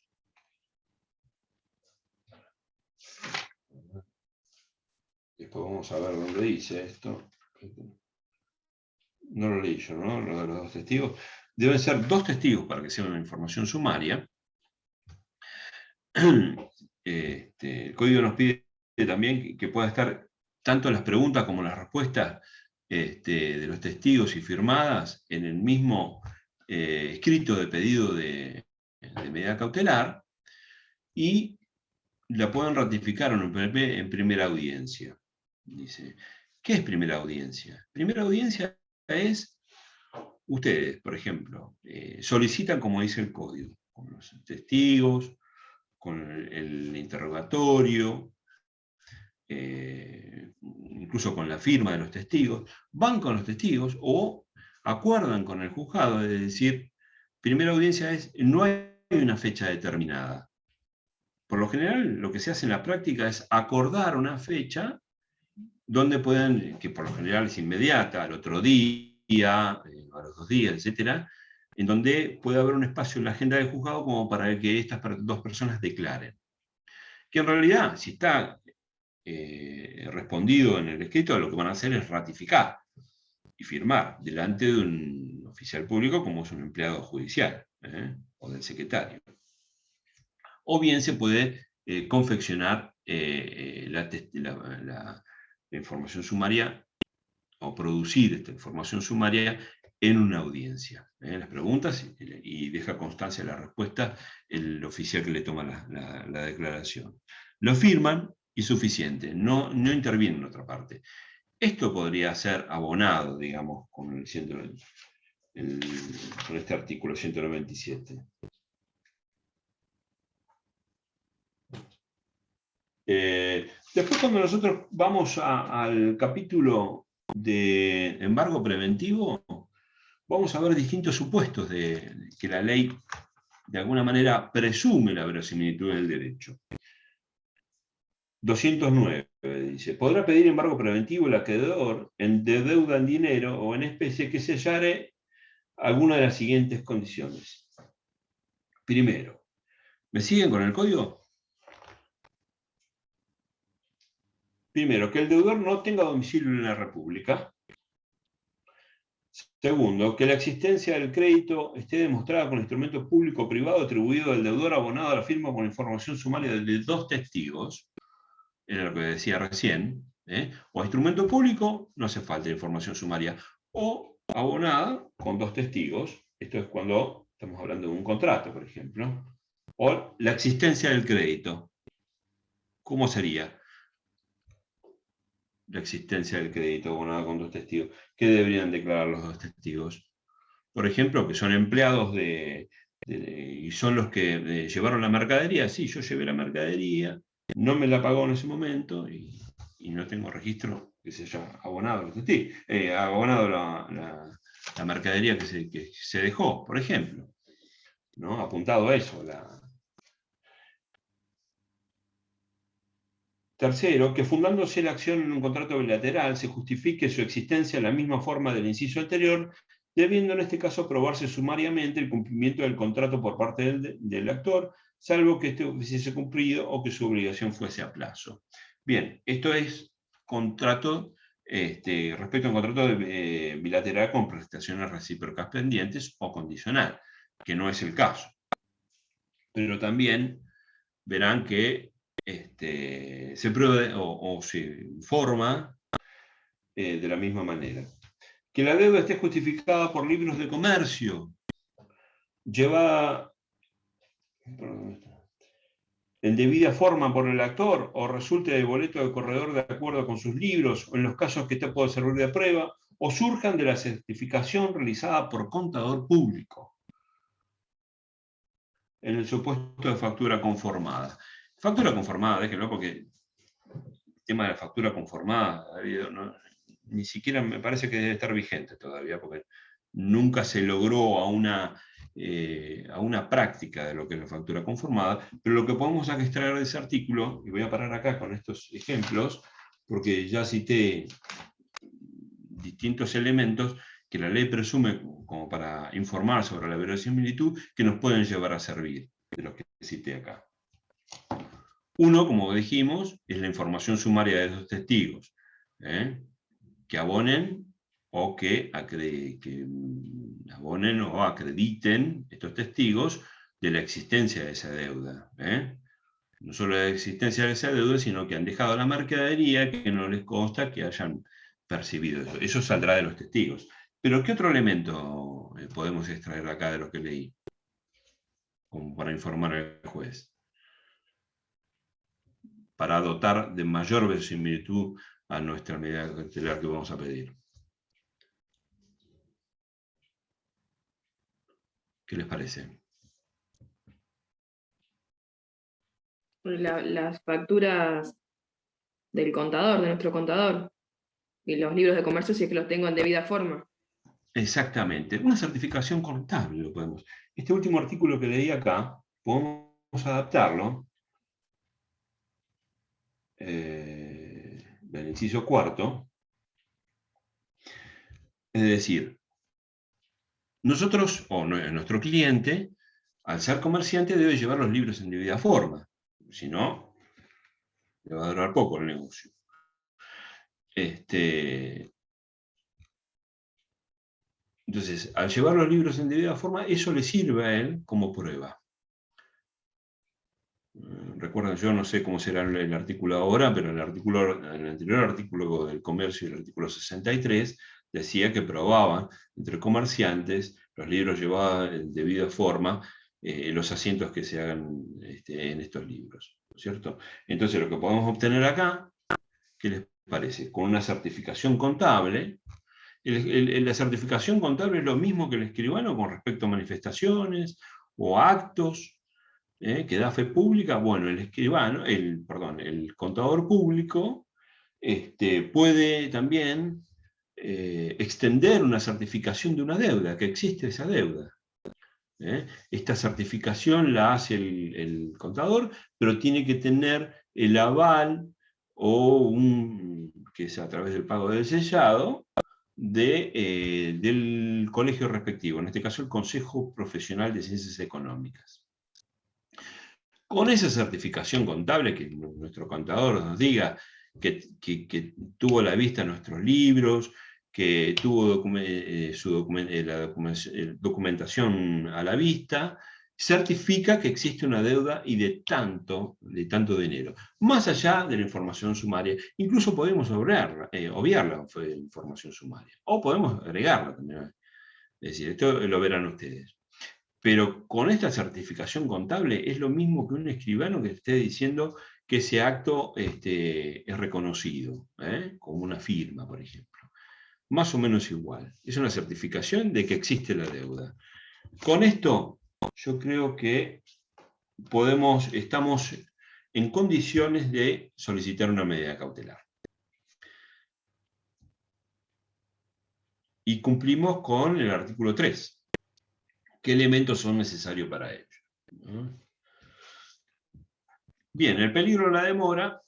Después vamos a ver dónde dice esto. No lo leí yo, ¿no? Lo de los 2 testigos. Deben ser 2 testigos para que sea una información sumaria. El código nos pide también que pueda estar tanto las preguntas como las respuestas de los testigos y firmadas en el mismo escrito de pedido de medida cautelar, y la pueden ratificar en primera audiencia. Dice, ¿qué es primera audiencia? Primera audiencia es, ustedes, por ejemplo, solicitan, como dice el código, con los testigos, con el interrogatorio, incluso con la firma de los testigos, van con los testigos o acuerdan con el juzgado, es decir, primera audiencia es, no hay una fecha determinada. Por lo general, lo que se hace en la práctica es acordar una fecha donde pueden, que por lo general es inmediata, al otro día, a los 2 días, etc., en donde puede haber un espacio en la agenda del juzgado como para que estas 2 personas declaren. Que en realidad, si está respondido en el escrito, lo que van a hacer es ratificar y firmar delante de un oficial público como es un empleado judicial o del secretario. O bien se puede confeccionar la información sumaria o producir esta información sumaria en una audiencia. Las preguntas y deja constancia de la respuesta el oficial que le toma la declaración. Lo firman y suficiente, no interviene en otra parte. Esto podría ser abonado, digamos, con este artículo 197. Después, cuando nosotros vamos al capítulo de embargo preventivo, vamos a ver distintos supuestos de que la ley de alguna manera presume la verosimilitud del derecho. 209 dice, podrá pedir embargo preventivo el acreedor de deuda en dinero o en especie que sellare alguna de las siguientes condiciones. Primero, ¿me siguen con el código? Primero, que el deudor no tenga domicilio en la República. Segundo, que la existencia del crédito esté demostrada con instrumento público o privado atribuido al deudor abonado a la firma con información sumaria de 2 testigos, era lo que decía recién, o instrumento público, no hace falta información sumaria, o abonada con 2 testigos, esto es cuando estamos hablando de un contrato, por ejemplo, o la existencia del crédito. ¿Cómo sería la existencia del crédito abonado con 2 testigos? ¿Qué deberían declarar los 2 testigos? Por ejemplo, que son empleados y son los que llevaron la mercadería. Sí, yo llevé la mercadería, no me la pagó en ese momento y no tengo registro que se haya abonado los testigos, abonado la mercadería que se dejó, por ejemplo, ¿no? Apuntado a eso. Tercero, que fundándose la acción en un contrato bilateral se justifique su existencia en la misma forma del inciso anterior, debiendo en este caso probarse sumariamente el cumplimiento del contrato por parte del actor, salvo que este hubiese cumplido o que su obligación fuese a plazo. Bien, esto es contrato, respecto a un contrato bilateral con prestaciones recíprocas pendientes o condicional, que no es el caso. Pero también verán que se pruebe o se informa de la misma manera. Que la deuda esté justificada por libros de comercio, llevada en debida forma por el actor, o resulte de boleto de corredor de acuerdo con sus libros, o en los casos que esto pueda servir de prueba, o surjan de la certificación realizada por contador público, en el supuesto de factura conformada. Factura conformada, déjenlo, porque el tema de la factura conformada ni siquiera me parece que debe estar vigente todavía, porque nunca se logró a una práctica de lo que es la factura conformada, pero lo que podemos extraer de ese artículo, y voy a parar acá con estos ejemplos, porque ya cité distintos elementos que la ley presume como para informar sobre la verosimilitud, que nos pueden llevar a servir, de los que cité acá. Uno, como dijimos, es la información sumaria de 2 testigos, que abonen o que abonen o acrediten estos testigos de la existencia de esa deuda. No solo de la existencia de esa deuda, sino que han dejado la mercadería, que no les consta que hayan percibido eso. Eso saldrá de los testigos. Pero ¿qué otro elemento podemos extraer acá de lo que leí? Como para informar al juez. Para dotar de mayor verosimilitud a nuestra medida cautelar que vamos a pedir. ¿Qué les parece? Las facturas del contador, de nuestro contador, y los libros de comercio si es que los tengo en debida forma. Exactamente, una certificación contable lo podemos. Este último artículo que leí acá, podemos adaptarlo, del inciso 4, es decir, nosotros, o nuestro cliente, al ser comerciante, debe llevar los libros en debida forma, si no, le va a durar poco el negocio. Entonces, al llevar los libros en debida forma, eso le sirve a él como prueba. Recuerden, yo no sé cómo será el artículo ahora, pero en el anterior artículo del comercio, el artículo 63, decía que probaban entre comerciantes los libros llevados en debida forma, los asientos que se hagan en estos libros, ¿no es cierto? Entonces lo que podemos obtener acá, ¿qué les parece? Con una certificación contable. La certificación contable es lo mismo que el escribano con respecto a manifestaciones o actos que da fe pública. Bueno, el contador público puede también extender una certificación de una deuda, que existe esa deuda. Esta certificación la hace el contador, pero tiene que tener el aval que es a través del pago del sellado, del colegio respectivo, en este caso el Consejo Profesional de Ciencias Económicas. Con esa certificación contable, que nuestro contador nos diga que tuvo a la vista nuestros libros, que tuvo la documentación a la vista, certifica que existe una deuda y de tanto dinero. Más allá de la información sumaria, incluso podemos obviar la información sumaria, o podemos agregarla también. Es decir, esto lo verán ustedes. Pero con esta certificación contable es lo mismo que un escribano que esté diciendo que ese acto es reconocido, como una firma, por ejemplo. Más o menos igual. Es una certificación de que existe la deuda. Con esto, yo creo que estamos en condiciones de solicitar una medida cautelar. Y cumplimos con el artículo 3. ¿Qué elementos son necesarios para ello? Bien, el peligro de la demora,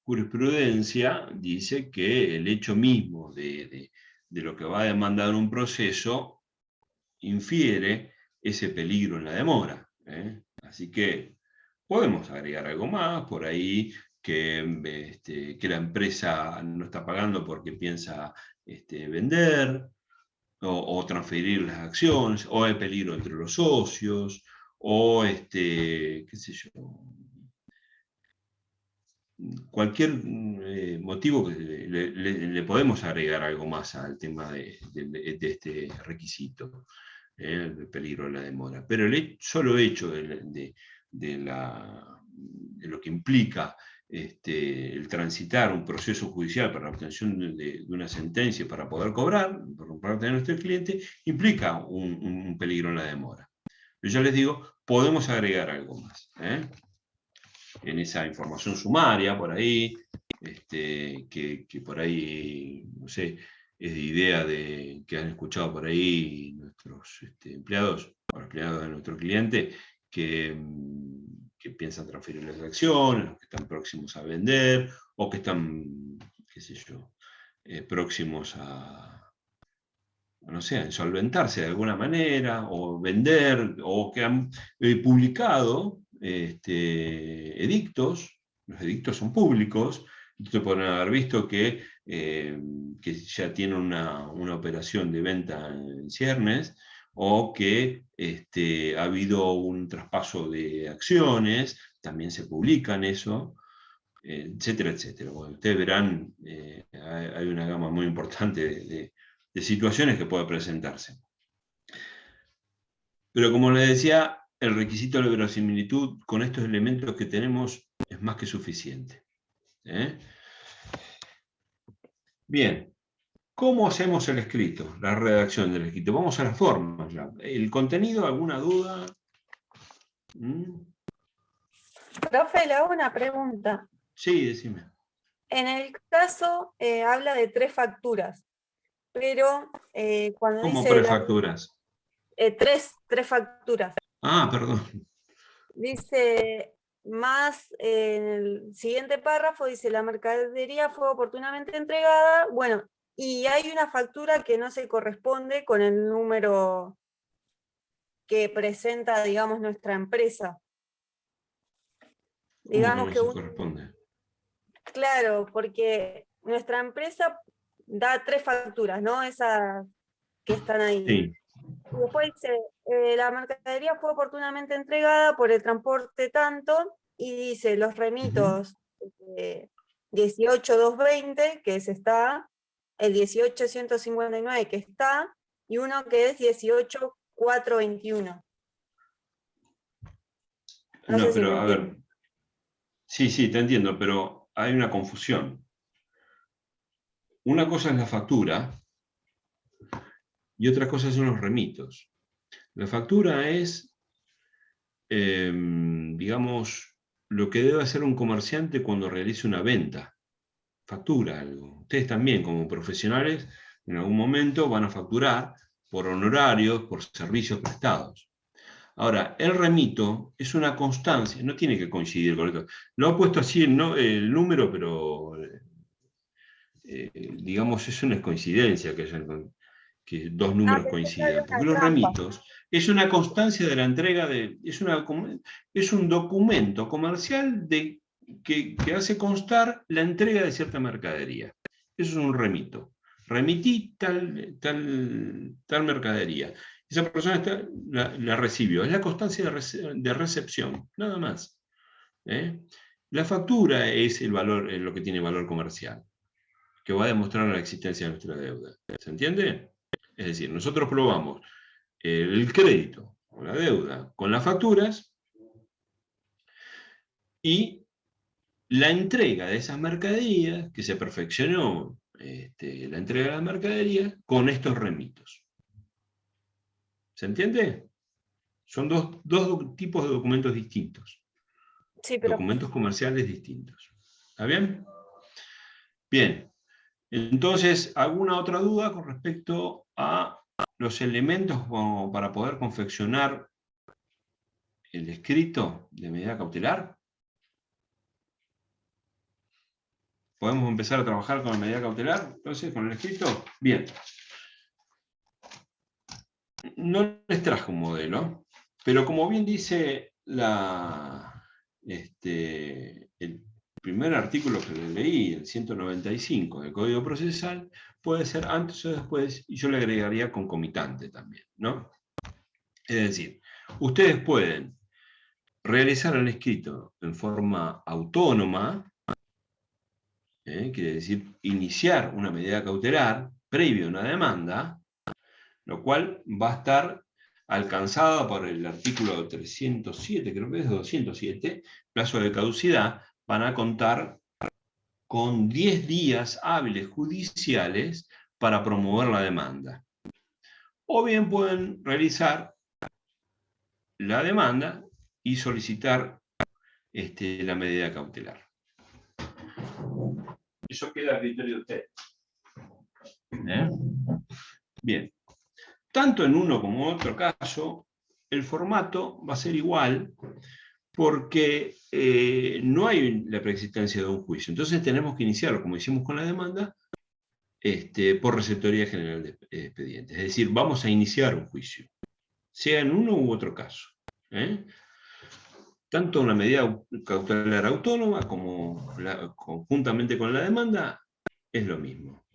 jurisprudencia dice que el hecho mismo de lo que va a demandar un proceso infiere ese peligro en la demora. Así que podemos agregar algo más por ahí, que la empresa no está pagando porque piensa vender, o transferir las acciones, o hay peligro entre los socios, o qué sé yo, cualquier motivo que le podemos agregar algo más al tema de este requisito, el peligro de la demora. Pero el solo hecho de lo que implica el transitar un proceso judicial para la obtención de una sentencia para poder cobrar por parte de nuestro cliente, implica un peligro en la demora. Pero ya les digo, podemos agregar algo más. En esa información sumaria, por ahí, que por ahí, no sé, es de idea que han escuchado por ahí nuestros empleados, o empleados de nuestro cliente, que piensan transferir las acciones, o que están próximos a vender, o que están, qué sé yo, próximos no sé, a insolventarse de alguna manera, o vender, o que han publicado edictos. Los edictos son públicos, ustedes pueden haber visto que ya tienen una operación de venta en ciernes, o que ha habido un traspaso de acciones, también se publican eso, etcétera, etcétera. Bueno, ustedes verán, hay una gama muy importante de situaciones que puede presentarse. Pero como les decía, el requisito de verosimilitud con estos elementos que tenemos es más que suficiente. Bien, ¿cómo hacemos el escrito? La redacción del escrito. Vamos a las formas ya. ¿El contenido, alguna duda? Profe, le hago una pregunta. Sí, decime. En el caso habla de 3 facturas, pero cuando ¿Cómo dice prefacturas? 3 facturas, Ah, perdón. dice más en el siguiente párrafo, dice la mercadería fue oportunamente entregada, bueno, y hay una factura que no se corresponde con el número que presenta, digamos, nuestra empresa. Digamos ¿Cómo no se corresponde? Claro, porque nuestra empresa da 3 facturas, ¿no? Esas que están ahí. Sí. Y después dice, la mercadería fue oportunamente entregada por el transporte tanto, y dice los remitos 18220, que ese está, el 18.159 que está, y uno que es 18.421. No sé No, si me pero a entienden. ver, sí, te entiendo, pero hay una confusión. Una cosa es la factura y otra cosa son los remitos. La factura es, digamos, lo que debe hacer un comerciante cuando realice una venta. Factura algo. Ustedes también, como profesionales, en algún momento van a facturar por honorarios, por servicios prestados. Ahora, el remito es una constancia, no tiene que coincidir con esto. Lo ha puesto así el número, pero digamos, eso no es coincidencia que dos Ah, números pensé que había coincidan, porque una los trampa. remitos es una constancia de la entrega es un documento comercial que hace constar la entrega de cierta mercadería. Eso es un remito. Remití tal mercadería. Esa persona la recibió. Es la constancia de recepción, nada más. La factura es el valor, lo que tiene valor comercial, que va a demostrar la existencia de nuestra deuda. ¿Se entiende? Es decir, nosotros probamos el crédito o la deuda con las facturas y la entrega de esas mercaderías, que se perfeccionó la entrega de las mercaderías con estos remitos. ¿Se entiende? Son dos tipos de documentos distintos. Sí, pero Documentos comerciales distintos. ¿Está bien? Bien. Entonces, ¿alguna otra duda con respecto a los elementos para poder confeccionar el escrito de medida cautelar? ¿Podemos empezar a trabajar con la medida cautelar? Entonces, con el escrito. Bien. No les traje un modelo, pero como bien dice el primer artículo que le leí, el 195 del Código Procesal, puede ser antes o después, y yo le agregaría concomitante también, ¿no? Es decir, ustedes pueden realizar el escrito en forma autónoma, quiere decir iniciar una medida cautelar previo a una demanda, lo cual va a estar alcanzada por el artículo 307, creo que es 207, plazo de caducidad, van a contar con 10 días hábiles judiciales para promover la demanda. O bien pueden realizar la demanda y solicitar la medida cautelar. Eso queda a criterio de ustedes. Bien. Tanto en uno como en otro caso, el formato va a ser igual porque no hay la preexistencia de un juicio. Entonces tenemos que iniciarlo, como hicimos con la demanda, por receptoría general de expedientes. Es decir, vamos a iniciar un juicio, sea en uno u otro caso. Tanto una medida cautelar autónoma como conjuntamente con la demanda, es lo mismo.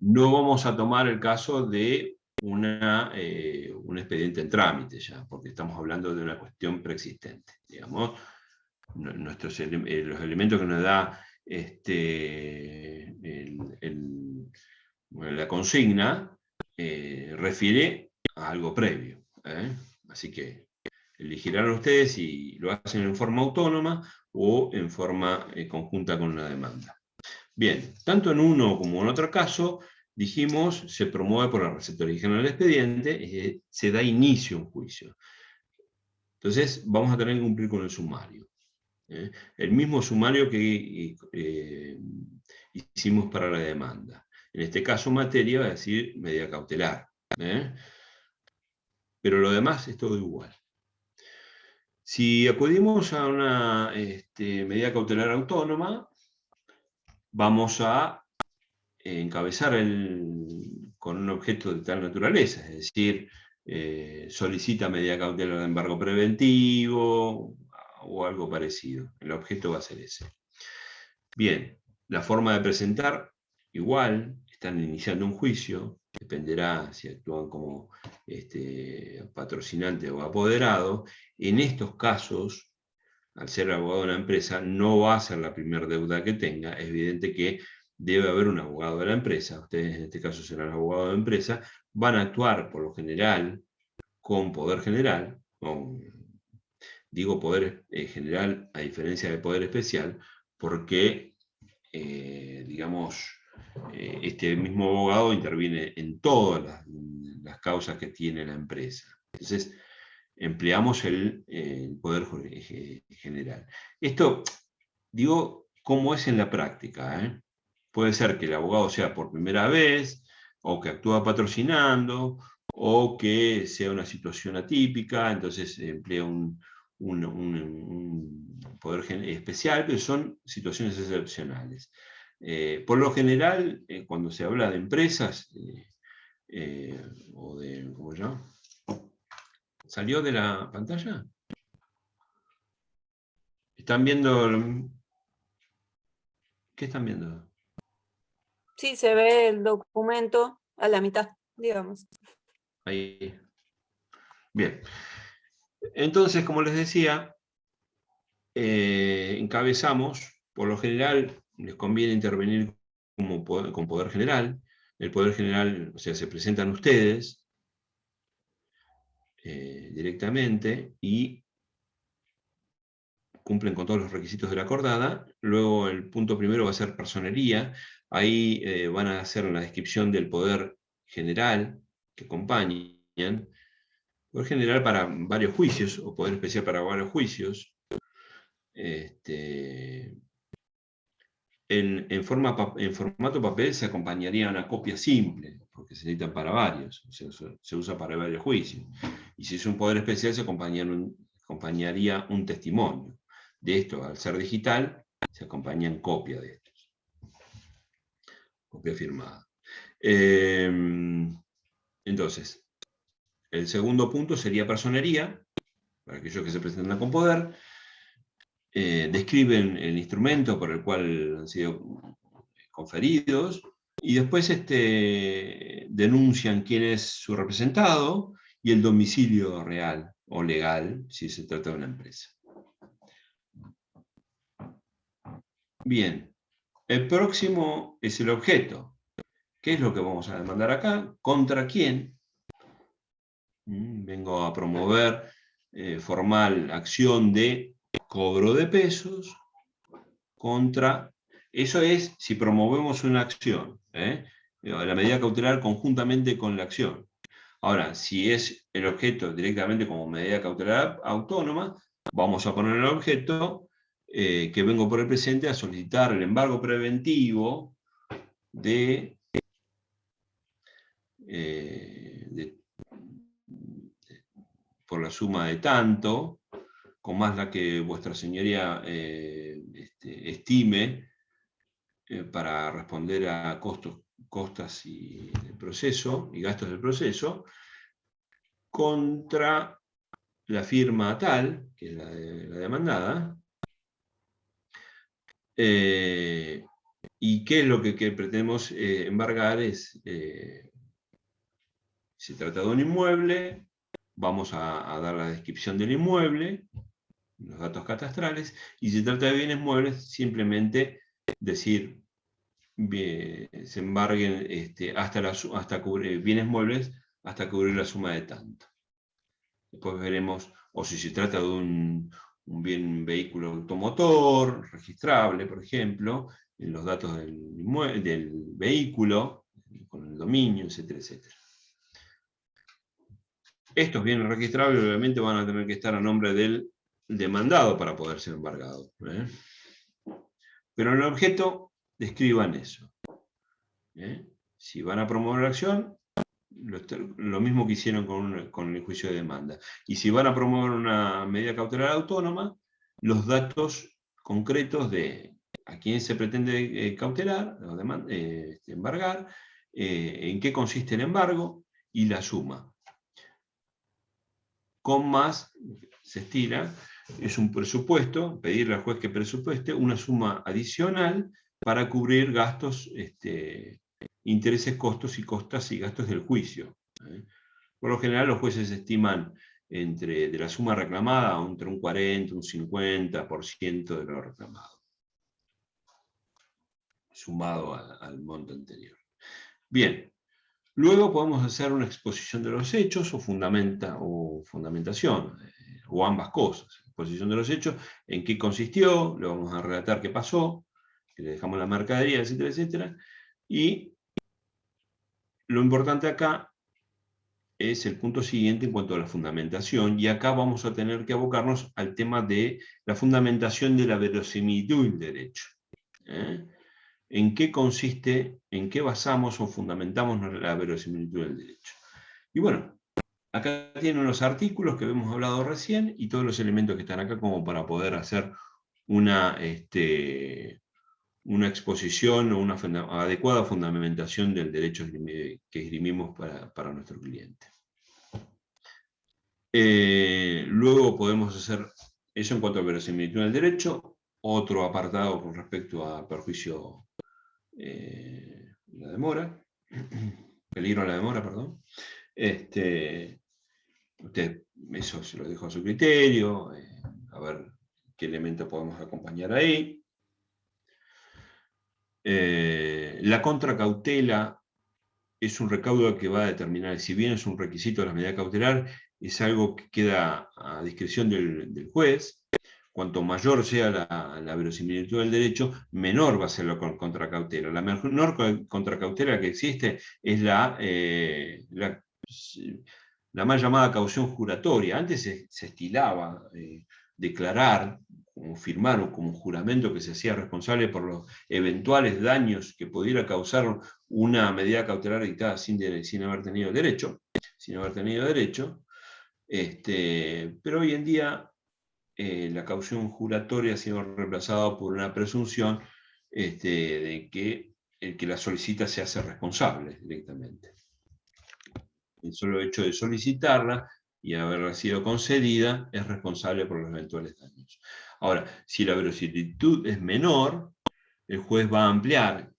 No vamos a tomar el caso de un expediente en trámite ya, porque estamos hablando de una cuestión preexistente. Digamos, los elementos que nos da la consigna refiere a algo previo. Así que elegirán ustedes si lo hacen en forma autónoma o en forma conjunta con la demanda. Bien, tanto en uno como en otro caso, dijimos, se promueve por la receptoría general del expediente, se da inicio a un juicio. Entonces, vamos a tener que cumplir con el sumario. El mismo sumario que hicimos para la demanda. En este caso, materia va a decir medida cautelar. Pero lo demás es todo igual. Si acudimos a una medida cautelar autónoma, vamos a encabezar con un objeto de tal naturaleza, es decir, solicita medida cautelar de embargo preventivo o algo parecido. El objeto va a ser ese. Bien, la forma de presentar, igual, están iniciando un juicio, dependerá si actúan como patrocinante o apoderado. En estos casos, al ser abogado de una empresa, no va a ser la primera deuda que tenga, es evidente que debe haber un abogado de la empresa, ustedes en este caso serán abogados de la empresa, van a actuar por lo general con poder general, digo poder general a diferencia de poder especial, porque, digamos, este mismo abogado interviene en todas las causas que tiene la empresa. Entonces, empleamos el poder general. Esto, digo, ¿cómo es en la práctica? Puede ser que el abogado sea por primera vez, o que actúa patrocinando, o que sea una situación atípica, entonces emplea un poder especial, pero son situaciones excepcionales. Por lo general, cuando se habla de empresas, o de, ¿cómo se llama? ¿Salió de la pantalla? ¿Están viendo? ¿Qué están viendo? Sí, se ve el documento a la mitad, digamos. Ahí. Bien. Entonces, como les decía, encabezamos, por lo general, les conviene intervenir con poder general. El poder general, o sea, se presentan ustedes directamente y cumplen con todos los requisitos de la acordada. Luego el punto primero va a ser personería. Ahí van a hacer la descripción del poder general que acompañan. Poder general para varios juicios, o poder especial para varios juicios. En formato papel se acompañaría una copia simple, porque se necesitan para varios, o sea, se usa para varios juicios. Y si es un poder especial, se acompañaría un testimonio. De esto, al ser digital, se acompañan copia de estos. Copia firmada. Entonces, el segundo punto sería personería, para aquellos que se presentan con poder. Describen el instrumento por el cual han sido conferidos, y después denuncian quién es su representado y el domicilio real o legal, si se trata de una empresa. Bien, el próximo es el objeto. ¿Qué es lo que vamos a demandar acá? ¿Contra quién? Vengo a promover formal acción de cobro de pesos contra... Eso es si promovemos una acción, la medida cautelar conjuntamente con la acción. Ahora, si es el objeto directamente como medida cautelar autónoma, vamos a poner el objeto que vengo por el presente a solicitar el embargo preventivo por la suma de tanto, con más la que vuestra señoría estime, para responder a costas y del proceso, y gastos del proceso, contra la firma tal, que es la demandada, y qué es lo que pretendemos embargar es, se trata de un inmueble, vamos a dar la descripción del inmueble, los datos catastrales, y si se trata de bienes muebles, simplemente decir, se embarguen hasta cubrir bienes muebles, hasta cubrir la suma de tanto. Después veremos, o si se trata de un vehículo automotor, registrable, por ejemplo, en los datos del vehículo, con el dominio, etcétera, etcétera. Estos bienes registrables obviamente van a tener que estar a nombre del demandado para poder ser embargados. Pero en el objeto describan eso. Si van a promover la acción, lo mismo que hicieron con el juicio de demanda. Y si van a promover una medida cautelar autónoma, los datos concretos de a quién se pretende cautelar, embargar, en qué consiste el embargo y la suma. Con más, se estira, es un presupuesto, pedirle al juez que presupueste una suma adicional para cubrir gastos, intereses, costos y costas y gastos del juicio. Por lo general los jueces estiman de la suma reclamada entre un 40, un 50% de lo reclamado. sumado al monto anterior. Bien, luego podemos hacer una exposición de los hechos o fundamentación, o ambas cosas. Exposición de los hechos, en qué consistió, le vamos a relatar qué pasó, que le dejamos la mercadería, etcétera, etcétera. Y lo importante acá es el punto siguiente en cuanto a la fundamentación, y acá vamos a tener que abocarnos al tema de la fundamentación de la verosimilitud del derecho. ¿En qué consiste, en qué basamos o fundamentamos la verosimilitud del derecho? Y bueno, acá tienen los artículos que hemos hablado recién y todos los elementos que están acá como para poder hacer una exposición o una adecuada fundamentación del derecho que esgrimimos para nuestro cliente. Luego podemos hacer eso en cuanto a verosimilitud del derecho. Otro apartado con respecto a perjuicio, la demora, peligro a la demora, perdón. Usted, eso se lo dejo a su criterio, a ver qué elementos podemos acompañar ahí. La contracautela es un recaudo que va a determinar, si bien es un requisito de la medida cautelar, es algo que queda a discreción del juez. Cuanto mayor sea la verosimilitud del derecho, menor va a ser la contracautela. La menor contracautela que existe es la mal llamada caución juratoria. Antes se estilaba declarar, como firmar o como juramento que se hacía responsable por los eventuales daños que pudiera causar una medida cautelar dictada sin haber tenido derecho. Pero hoy en día la caución juratoria ha sido reemplazada por una presunción de que el que la solicita se hace responsable directamente. El solo hecho de solicitarla y haberla sido concedida es responsable por los eventuales daños. Ahora, si la verosimilitud es menor, el juez va a ampliar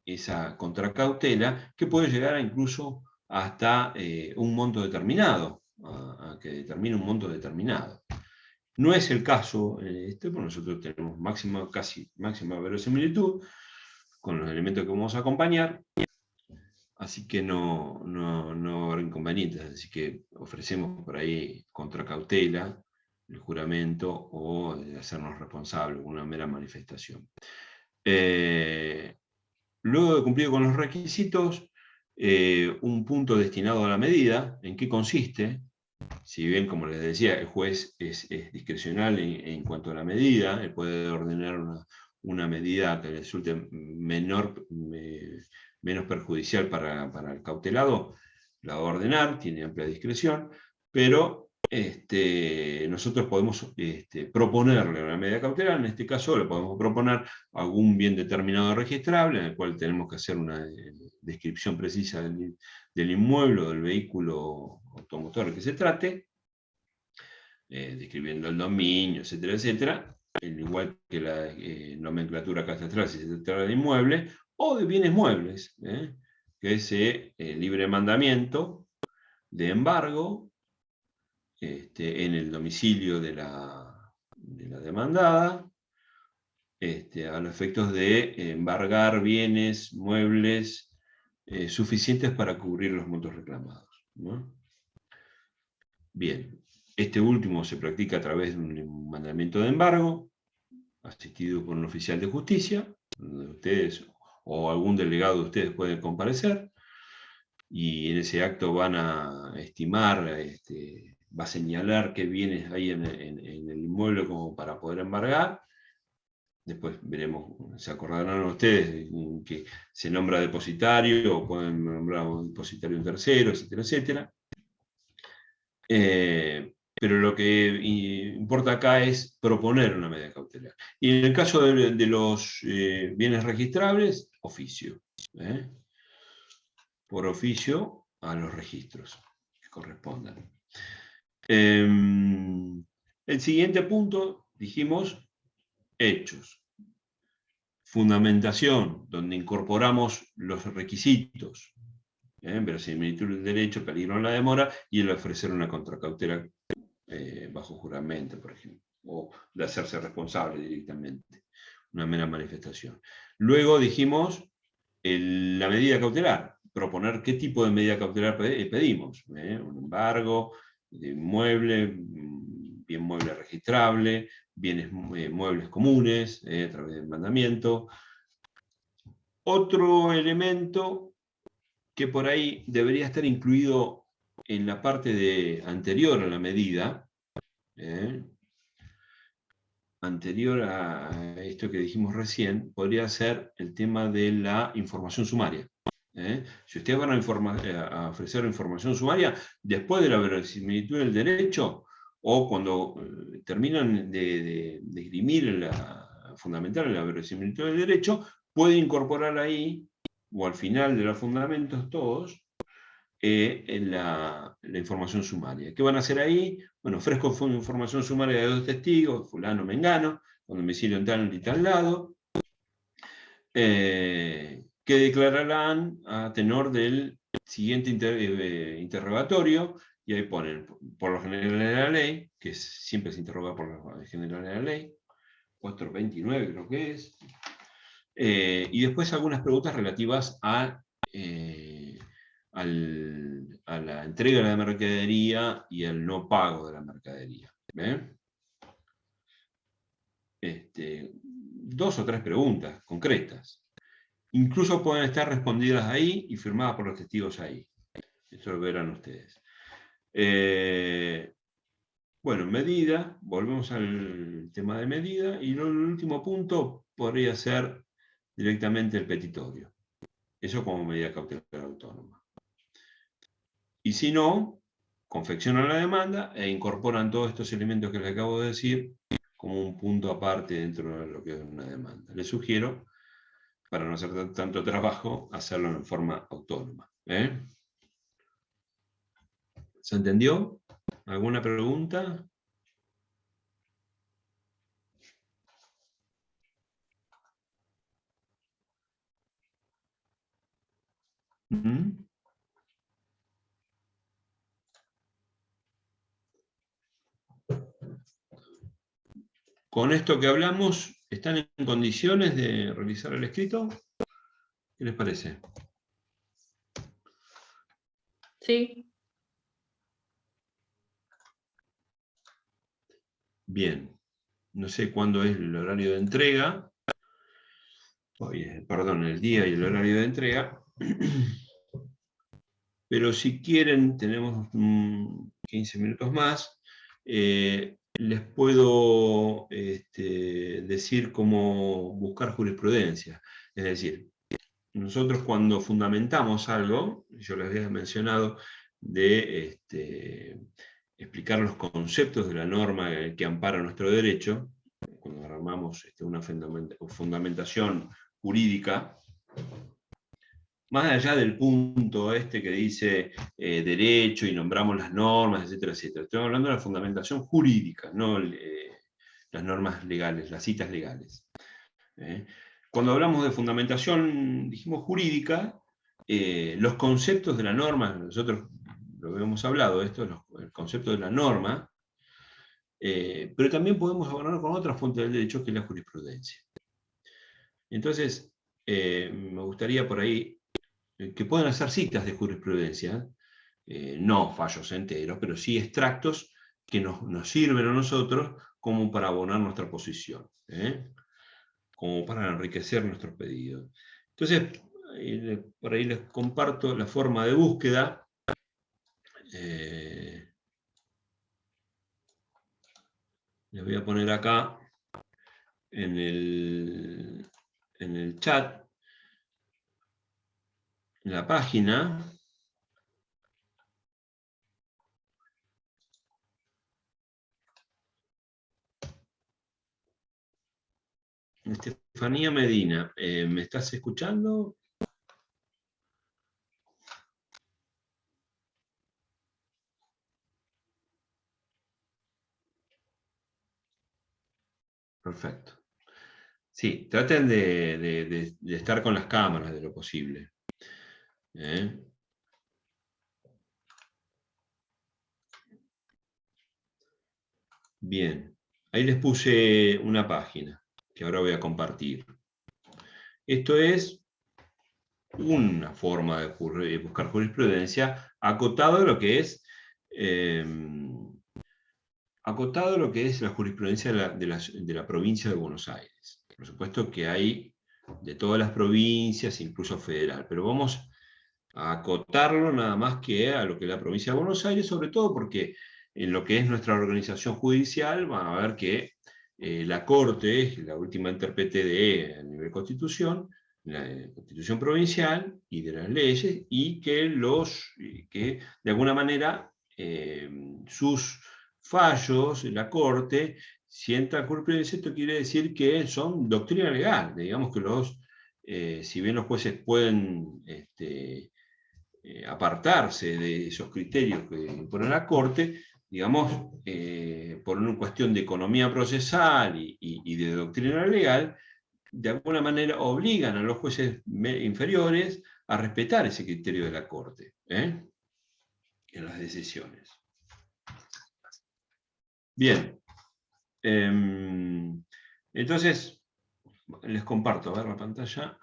esa contracautela, que puede llegar incluso hasta un monto determinado, a que determine un monto determinado. No es el caso, porque nosotros tenemos casi máxima verosimilitud, con los elementos que vamos a acompañar, así que no habrá inconvenientes, así que ofrecemos por ahí contracautela, el juramento, o hacernos responsables, una mera manifestación. Luego de cumplir con los requisitos, un punto destinado a la medida, ¿en qué consiste? Si bien, como les decía, el juez es discrecional en cuanto a la medida, él puede ordenar una medida que resulte menos perjudicial para el cautelado, la va a ordenar, tiene amplia discreción, pero nosotros podemos proponerle una medida cautelar. En este caso le podemos proponer algún bien determinado registrable, en el cual tenemos que hacer una descripción precisa del inmueble o del vehículo automotor que se trate, describiendo el dominio, etcétera, etcétera, al igual que la nomenclatura catastral si se trata de inmueble, o de bienes muebles, que es libre mandamiento de embargo en el domicilio de la demandada, a los efectos de embargar bienes muebles suficientes para cubrir los montos reclamados, ¿no? Bien, este último se practica a través de un mandamiento de embargo, asistido por un oficial de justicia, donde ustedes o algún delegado de ustedes pueden comparecer, y en ese acto van a estimar, va a señalar qué bienes hay en el inmueble como para poder embargar. Después veremos, se acordarán ustedes que se nombra depositario, o pueden nombrar un depositario un tercero, etcétera, etcétera. Pero lo que importa acá es proponer una medida cautelar. Y en el caso de los bienes registrables, oficio. Por oficio a los registros que correspondan. El siguiente punto, dijimos, hechos. Fundamentación, donde incorporamos los requisitos. Verosimilitud del derecho, peligro en la demora, y el ofrecer una contracautela bajo juramento, por ejemplo, o de hacerse responsable directamente, una mera manifestación. Luego dijimos la medida cautelar, proponer qué tipo de medida cautelar pedimos. Un embargo, de inmueble, bien mueble registrable, bienes muebles comunes, a través del mandamiento. Otro elemento que por ahí debería estar incluido en la parte anterior a la medida, anterior a esto que dijimos recién, podría ser el tema de la información sumaria. Si ustedes van a ofrecer información sumaria, después de la verosimilitud del derecho, o cuando terminan de esgrimir fundamental la verosimilitud del derecho, puede incorporar ahí, o al final de los fundamentos todos, la información sumaria. ¿Qué van a hacer ahí? Bueno, ofrezco información sumaria de 2 testigos, fulano, mengano, con domicilio en tal y tal lado, que declararán a tenor del siguiente interrogatorio, y ahí ponen, por lo general de la ley, que siempre se interroga por lo general de la ley, 429 creo que es, y después algunas preguntas relativas a la entrega de la mercadería y el no pago de la mercadería. ¿Ven? 2 o 3 preguntas concretas. Incluso pueden estar respondidas ahí y firmadas por los testigos ahí. Eso lo verán ustedes. Bueno, medida, volvemos al tema de medida, y el último punto podría ser directamente el petitorio. Eso como medida cautelar autónoma. Y si no, confeccionan la demanda e incorporan todos estos elementos que les acabo de decir como un punto aparte dentro de lo que es una demanda. Les sugiero, para no hacer tanto trabajo, hacerlo en forma autónoma. ¿Se entendió? ¿Alguna pregunta? ¿Mm? Con esto que hablamos, ¿están en condiciones de realizar el escrito? ¿Qué les parece? Sí. Bien. No sé cuándo es el horario de entrega. Perdón, el día y el horario de entrega. Pero si quieren, tenemos 15 minutos más. Les puedo decir cómo buscar jurisprudencia. Es decir, nosotros cuando fundamentamos algo, yo les había mencionado de explicar los conceptos de la norma que ampara nuestro derecho, cuando armamos una fundamentación jurídica, más allá del punto que dice derecho y nombramos las normas, etcétera, etcétera. Estoy hablando de la fundamentación jurídica, no las normas legales, las citas legales. Cuando hablamos de fundamentación, dijimos jurídica, los conceptos de la norma, nosotros lo hemos hablado, el concepto de la norma, pero también podemos hablar con otra fuente del derecho que es la jurisprudencia. Entonces, me gustaría por ahí que puedan hacer citas de jurisprudencia, no fallos enteros, pero sí extractos que nos sirven a nosotros como para abonar nuestra posición, como para enriquecer nuestros pedidos. Entonces, por ahí les comparto la forma de búsqueda. Les voy a poner acá en el chat, en la página. Estefanía Medina, ¿me estás escuchando? Perfecto. Sí, traten de estar con las cámaras de lo posible. Bien, ahí les puse una página que ahora voy a compartir. Esto es una forma de buscar jurisprudencia acotado a lo que es la jurisprudencia de la provincia de Buenos Aires. Por supuesto que hay de todas las provincias, incluso federal, pero vamos a acotarlo nada más que a lo que es la provincia de Buenos Aires, sobre todo porque en lo que es nuestra organización judicial van a ver que la Corte es la última intérprete de a nivel Constitución, la Constitución provincial y de las leyes, y que de alguna manera sus fallos, la Corte, sienta jurisprudencia. Esto quiere decir que son doctrina legal, digamos que si bien los jueces pueden apartarse de esos criterios que impone la Corte, digamos, por una cuestión de economía procesal y de doctrina legal, de alguna manera obligan a los jueces inferiores a respetar ese criterio de la Corte en las decisiones. Bien. Entonces, les comparto, a ver la pantalla.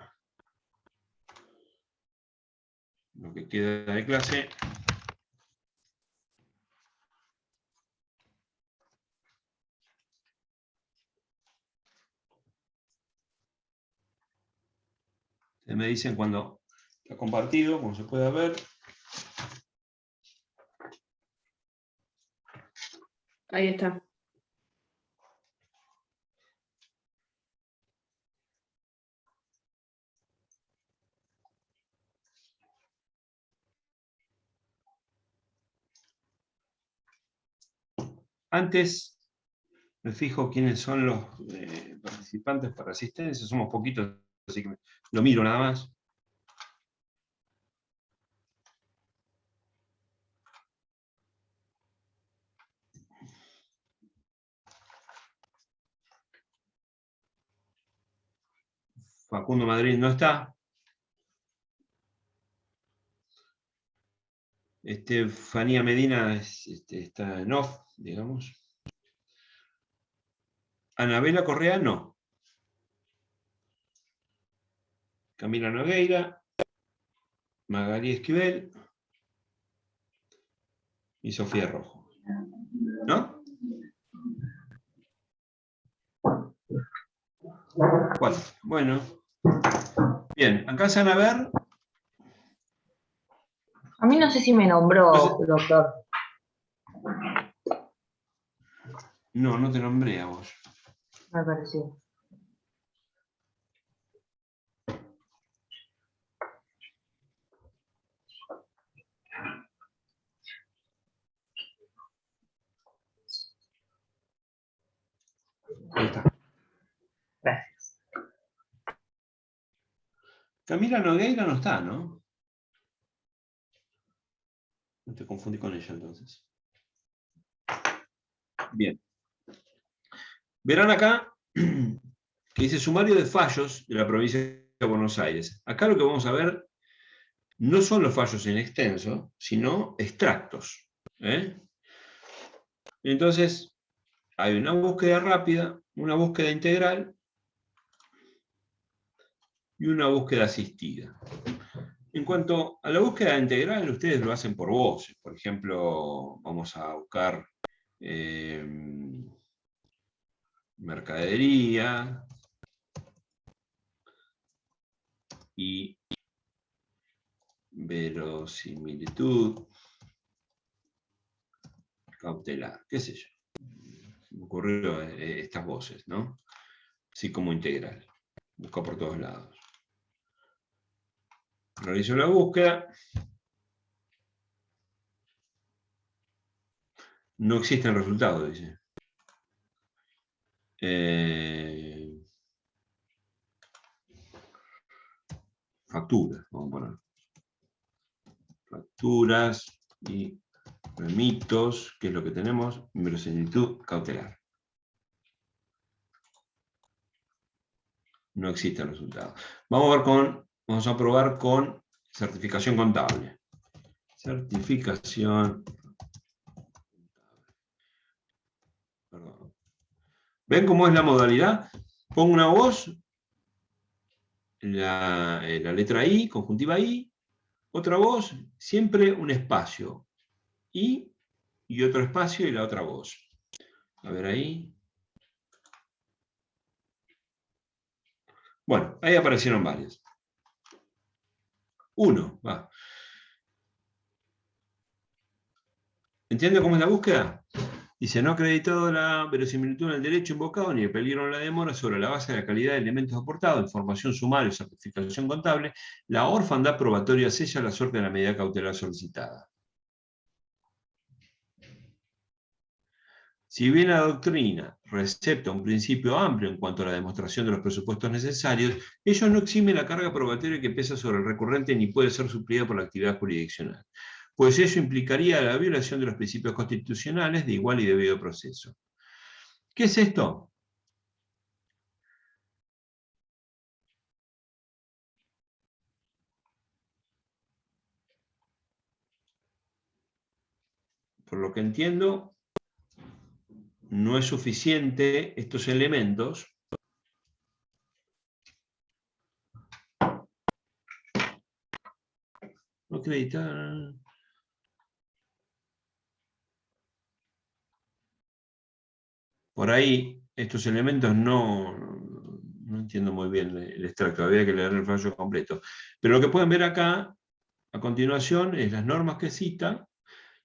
Lo que queda de clase. Ustedes me dicen cuando está compartido, como se puede ver. Ahí está. Antes me fijo quiénes son los participantes para asistencia. Somos poquitos, así que lo miro nada más. Facundo Madrid no está. Estefanía Medina está en off, digamos. Anabela Correa no. Camila Nogueira, Magali Esquivel y Sofía Rojo. ¿No? 4. Bueno. Bien, acá se van a ver. A mí no sé si me nombró, doctor. No, no te nombré a vos. Me pareció. Ahí está. Gracias. Camila Nogueira no está, ¿no? No te confundí con ella entonces. Bien. Verán acá que dice sumario de fallos de la provincia de Buenos Aires. Acá lo que vamos a ver no son los fallos en extenso, sino extractos. Entonces, hay una búsqueda rápida, una búsqueda integral y una búsqueda asistida. En cuanto a la búsqueda integral, ustedes lo hacen por voces. Por ejemplo, vamos a buscar mercadería y verosimilitud cautelar, qué sé yo. Me ocurrió estas voces, ¿no? Así como integral. Busco por todos lados. Realizo la búsqueda. No existen resultados, dice. Facturas, vamos a poner. Facturas y remitos, que es lo que tenemos, verosimilitud cautelar. No existe el resultado. Vamos a probar con certificación contable. Certificación. Perdón. ¿Ven cómo es la modalidad? Pongo una voz la letra I, conjuntiva I, otra voz, siempre un espacio, I, y otro espacio y la otra voz. A ver ahí. Bueno, ahí aparecieron varias. 1, va. ¿Entiende cómo es la búsqueda? Dice, no ha acreditado la verosimilitud en el derecho invocado ni el peligro en la demora sobre la base de la calidad de elementos aportados, información sumaria y certificación contable, la orfandad probatoria sella la suerte de la medida cautelar solicitada. Si bien la doctrina recepta un principio amplio en cuanto a la demostración de los presupuestos necesarios, ello no exime la carga probatoria que pesa sobre el recurrente ni puede ser suplida por la actividad jurisdiccional, pues ello implicaría la violación de los principios constitucionales de igual y debido proceso. ¿Qué es esto? Por lo que entiendo, no es suficiente estos elementos no acreditar. Por ahí, estos elementos no entiendo muy bien el extracto, había que leer el fallo completo. Pero lo que pueden ver acá, a continuación, es las normas que cita,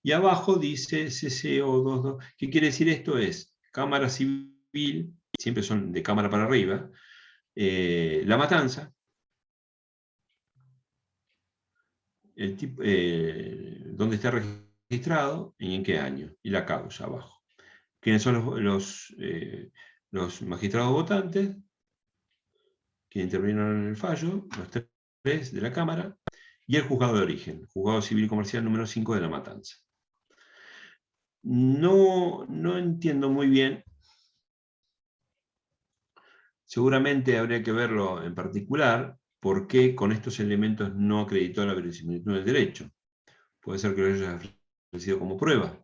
y abajo dice CCO22. ¿Qué quiere decir esto? Es Cámara Civil, siempre son de cámara para arriba, la matanza, el tipo, dónde está registrado y en qué año, y la causa abajo. ¿Quiénes son los magistrados votantes que intervinieron en el fallo? Los tres de la Cámara, y el juzgado de origen, Juzgado Civil y Comercial número 5 de La Matanza. No entiendo muy bien, seguramente habría que verlo en particular, por qué con estos elementos no acreditó la verosimilitud del derecho. Puede ser que lo haya ofrecido como prueba.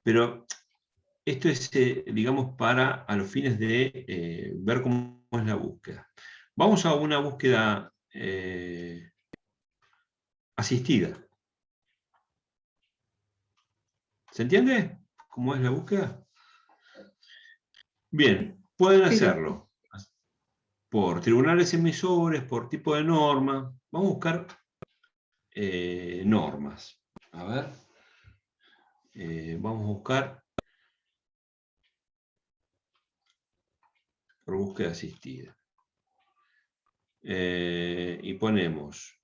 Pero esto es, digamos, a los fines de ver cómo es la búsqueda. Vamos a una búsqueda asistida. ¿Se entiende cómo es la búsqueda? Bien, pueden hacerlo por tribunales emisores, por tipo de norma. Vamos a buscar normas. A ver. Vamos a buscar por búsqueda asistida. Y ponemos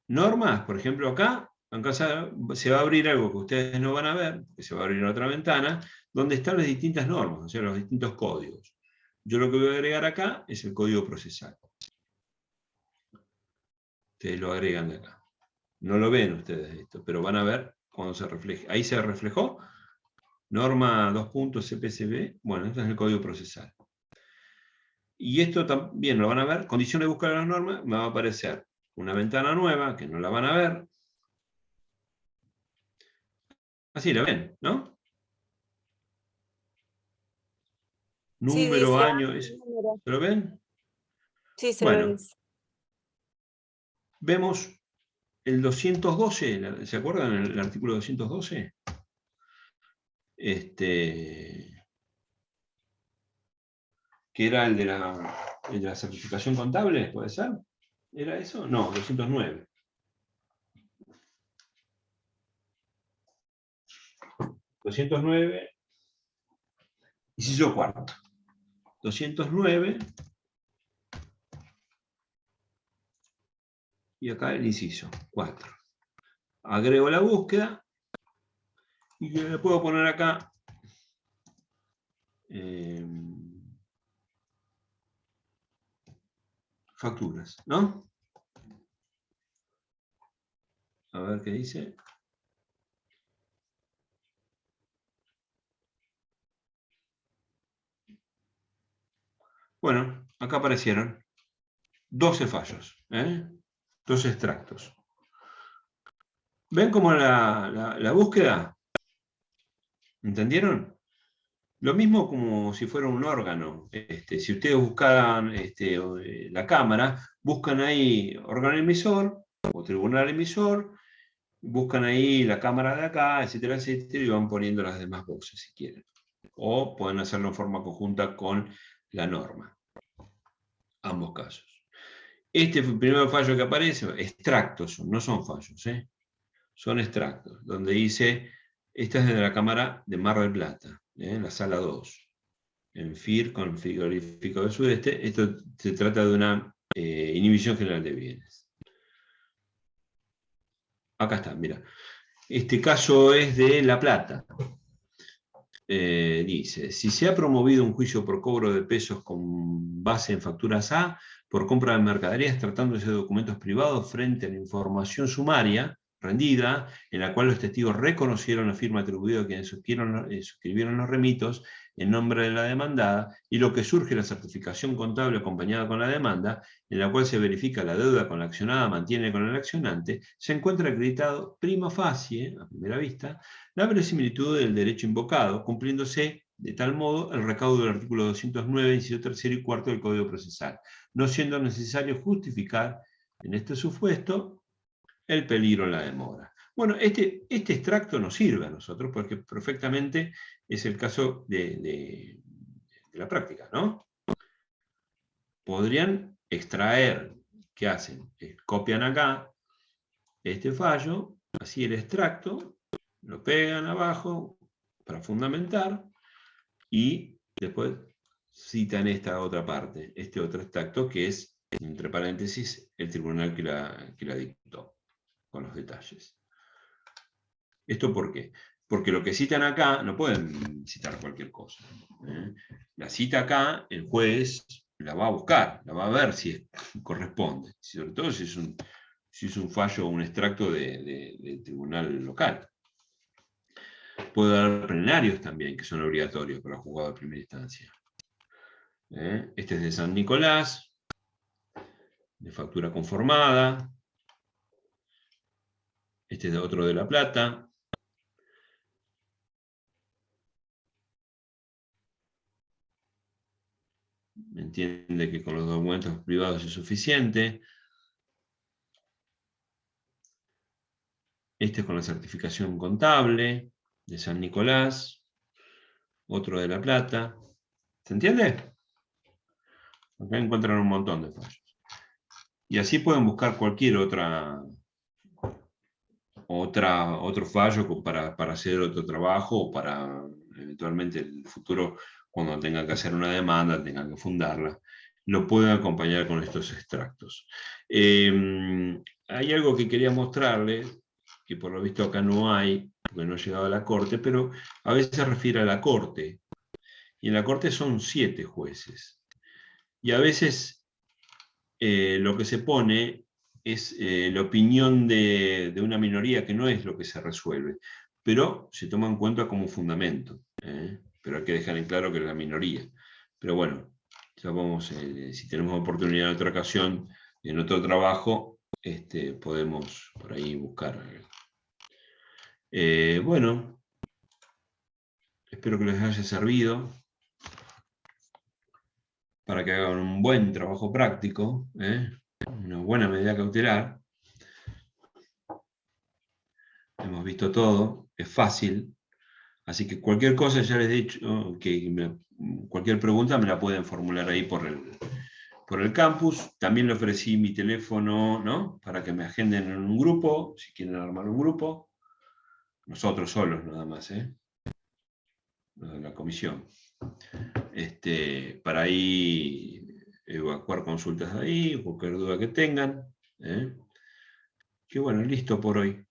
normas, por ejemplo acá se va a abrir algo que ustedes no van a ver, que se va a abrir otra ventana, donde están las distintas normas, o sea, los distintos códigos. Yo lo que voy a agregar acá es el código procesal. Ustedes lo agregan de acá. No lo ven ustedes esto, pero van a ver cuando se refleje. Ahí se reflejó. Norma 2.cpcb. Bueno, esto es el código procesal. Y esto también lo van a ver. Condición de búsqueda de las normas. Me va a aparecer una ventana nueva, que no la van a ver. Así la ven, ¿no? Número, sí, año. ¿Se lo ven? Sí, se Bueno, ve. vemos el 212. ¿Se acuerdan el artículo 212? Que era el de la certificación contable, ¿puede ser? ¿Era eso? No, 209. 209, inciso cuarto. 209, y acá el inciso 4. Agrego la búsqueda, y le puedo poner acá facturas, ¿no? A ver qué dice. Bueno, acá aparecieron 12 fallos, 12 extractos. ¿Ven cómo la búsqueda? ¿Entendieron? Lo mismo como si fuera un órgano. Si ustedes buscan la Cámara, buscan ahí órgano emisor o tribunal emisor, buscan ahí la Cámara de acá, etcétera, etcétera, y van poniendo las demás voces si quieren. O pueden hacerlo en forma conjunta con la norma. Ambos casos. Este fue el primer fallo que aparece, extractos, no son fallos, son extractos, donde dice, esta es de la Cámara de Mar del Plata, en la sala 2, en FIR con frigorífico del sudeste. Esto se trata de una inhibición general de bienes. Acá está, mira. Este caso es de La Plata. Dice, si se ha promovido un juicio por cobro de pesos con base en facturas A, por compra de mercaderías tratándose de documentos privados frente a la información sumaria rendida, en la cual los testigos reconocieron la firma atribuida a quienes suscribieron los remitos en nombre de la demandada, y lo que surge la certificación contable acompañada con la demanda, en la cual se verifica la deuda con la accionada mantiene con el accionante, se encuentra acreditado prima facie, a primera vista, la verosimilitud del derecho invocado, cumpliéndose de tal modo el recaudo del artículo 209, inciso tercero y cuarto del Código Procesal, no siendo necesario justificar en este supuesto el peligro en la demora. Bueno, este extracto nos sirve a nosotros porque perfectamente es el caso de la práctica, ¿no? Podrían extraer, ¿qué hacen? Copian acá este fallo, así el extracto, lo pegan abajo para fundamentar y después citan esta otra parte, este otro extracto que es, entre paréntesis, el tribunal que la dictó, con los detalles. ¿Esto por qué? Porque lo que citan acá, no pueden citar cualquier cosa. La cita acá, el juez la va a buscar, la va a ver si corresponde, sobre todo si es un fallo o un extracto del tribunal local. Puede haber plenarios también, que son obligatorios para juzgado de primera instancia. Este es de San Nicolás, de factura conformada. Este es de otro de La Plata. Entiende que con los documentos privados es suficiente. Este es con la certificación contable, de San Nicolás. Otro de La Plata. ¿Se entiende? Acá encuentran un montón de fallos. Y así pueden buscar cualquier otro fallo para hacer otro trabajo o para eventualmente en el futuro, cuando tengan que hacer una demanda, tengan que fundarla, lo pueden acompañar con estos extractos. Hay algo que quería mostrarles, que por lo visto acá no hay, porque no ha llegado a la Corte, pero a veces se refiere a la Corte. Y en la Corte son 7 jueces. Y a veces lo que se pone es la opinión de una minoría, que no es lo que se resuelve, pero se toma en cuenta como fundamento. Pero hay que dejar en claro que es la minoría. Pero bueno, ya vamos, si tenemos oportunidad en otra ocasión, en otro trabajo, podemos por ahí buscar. Bueno, espero que les haya servido para que hagan un buen trabajo práctico, una buena medida cautelar. Hemos visto todo, es fácil, así que cualquier cosa, ya les he dicho, cualquier pregunta me la pueden formular ahí por el campus. También le ofrecí mi teléfono, ¿no?, para que me agenden en un grupo, si quieren armar un grupo, nosotros solos nada más, los de la comisión, para ahí evacuar consultas de ahí, cualquier duda que tengan. Que bueno, listo por hoy.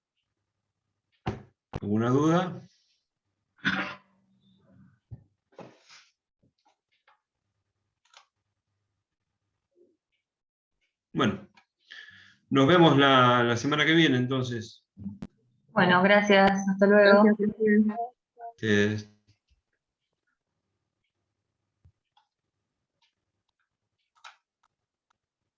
¿Alguna duda? Bueno, nos vemos la semana que viene entonces. Bueno, gracias. Hasta luego. Gracias, Cristian. Ustedes.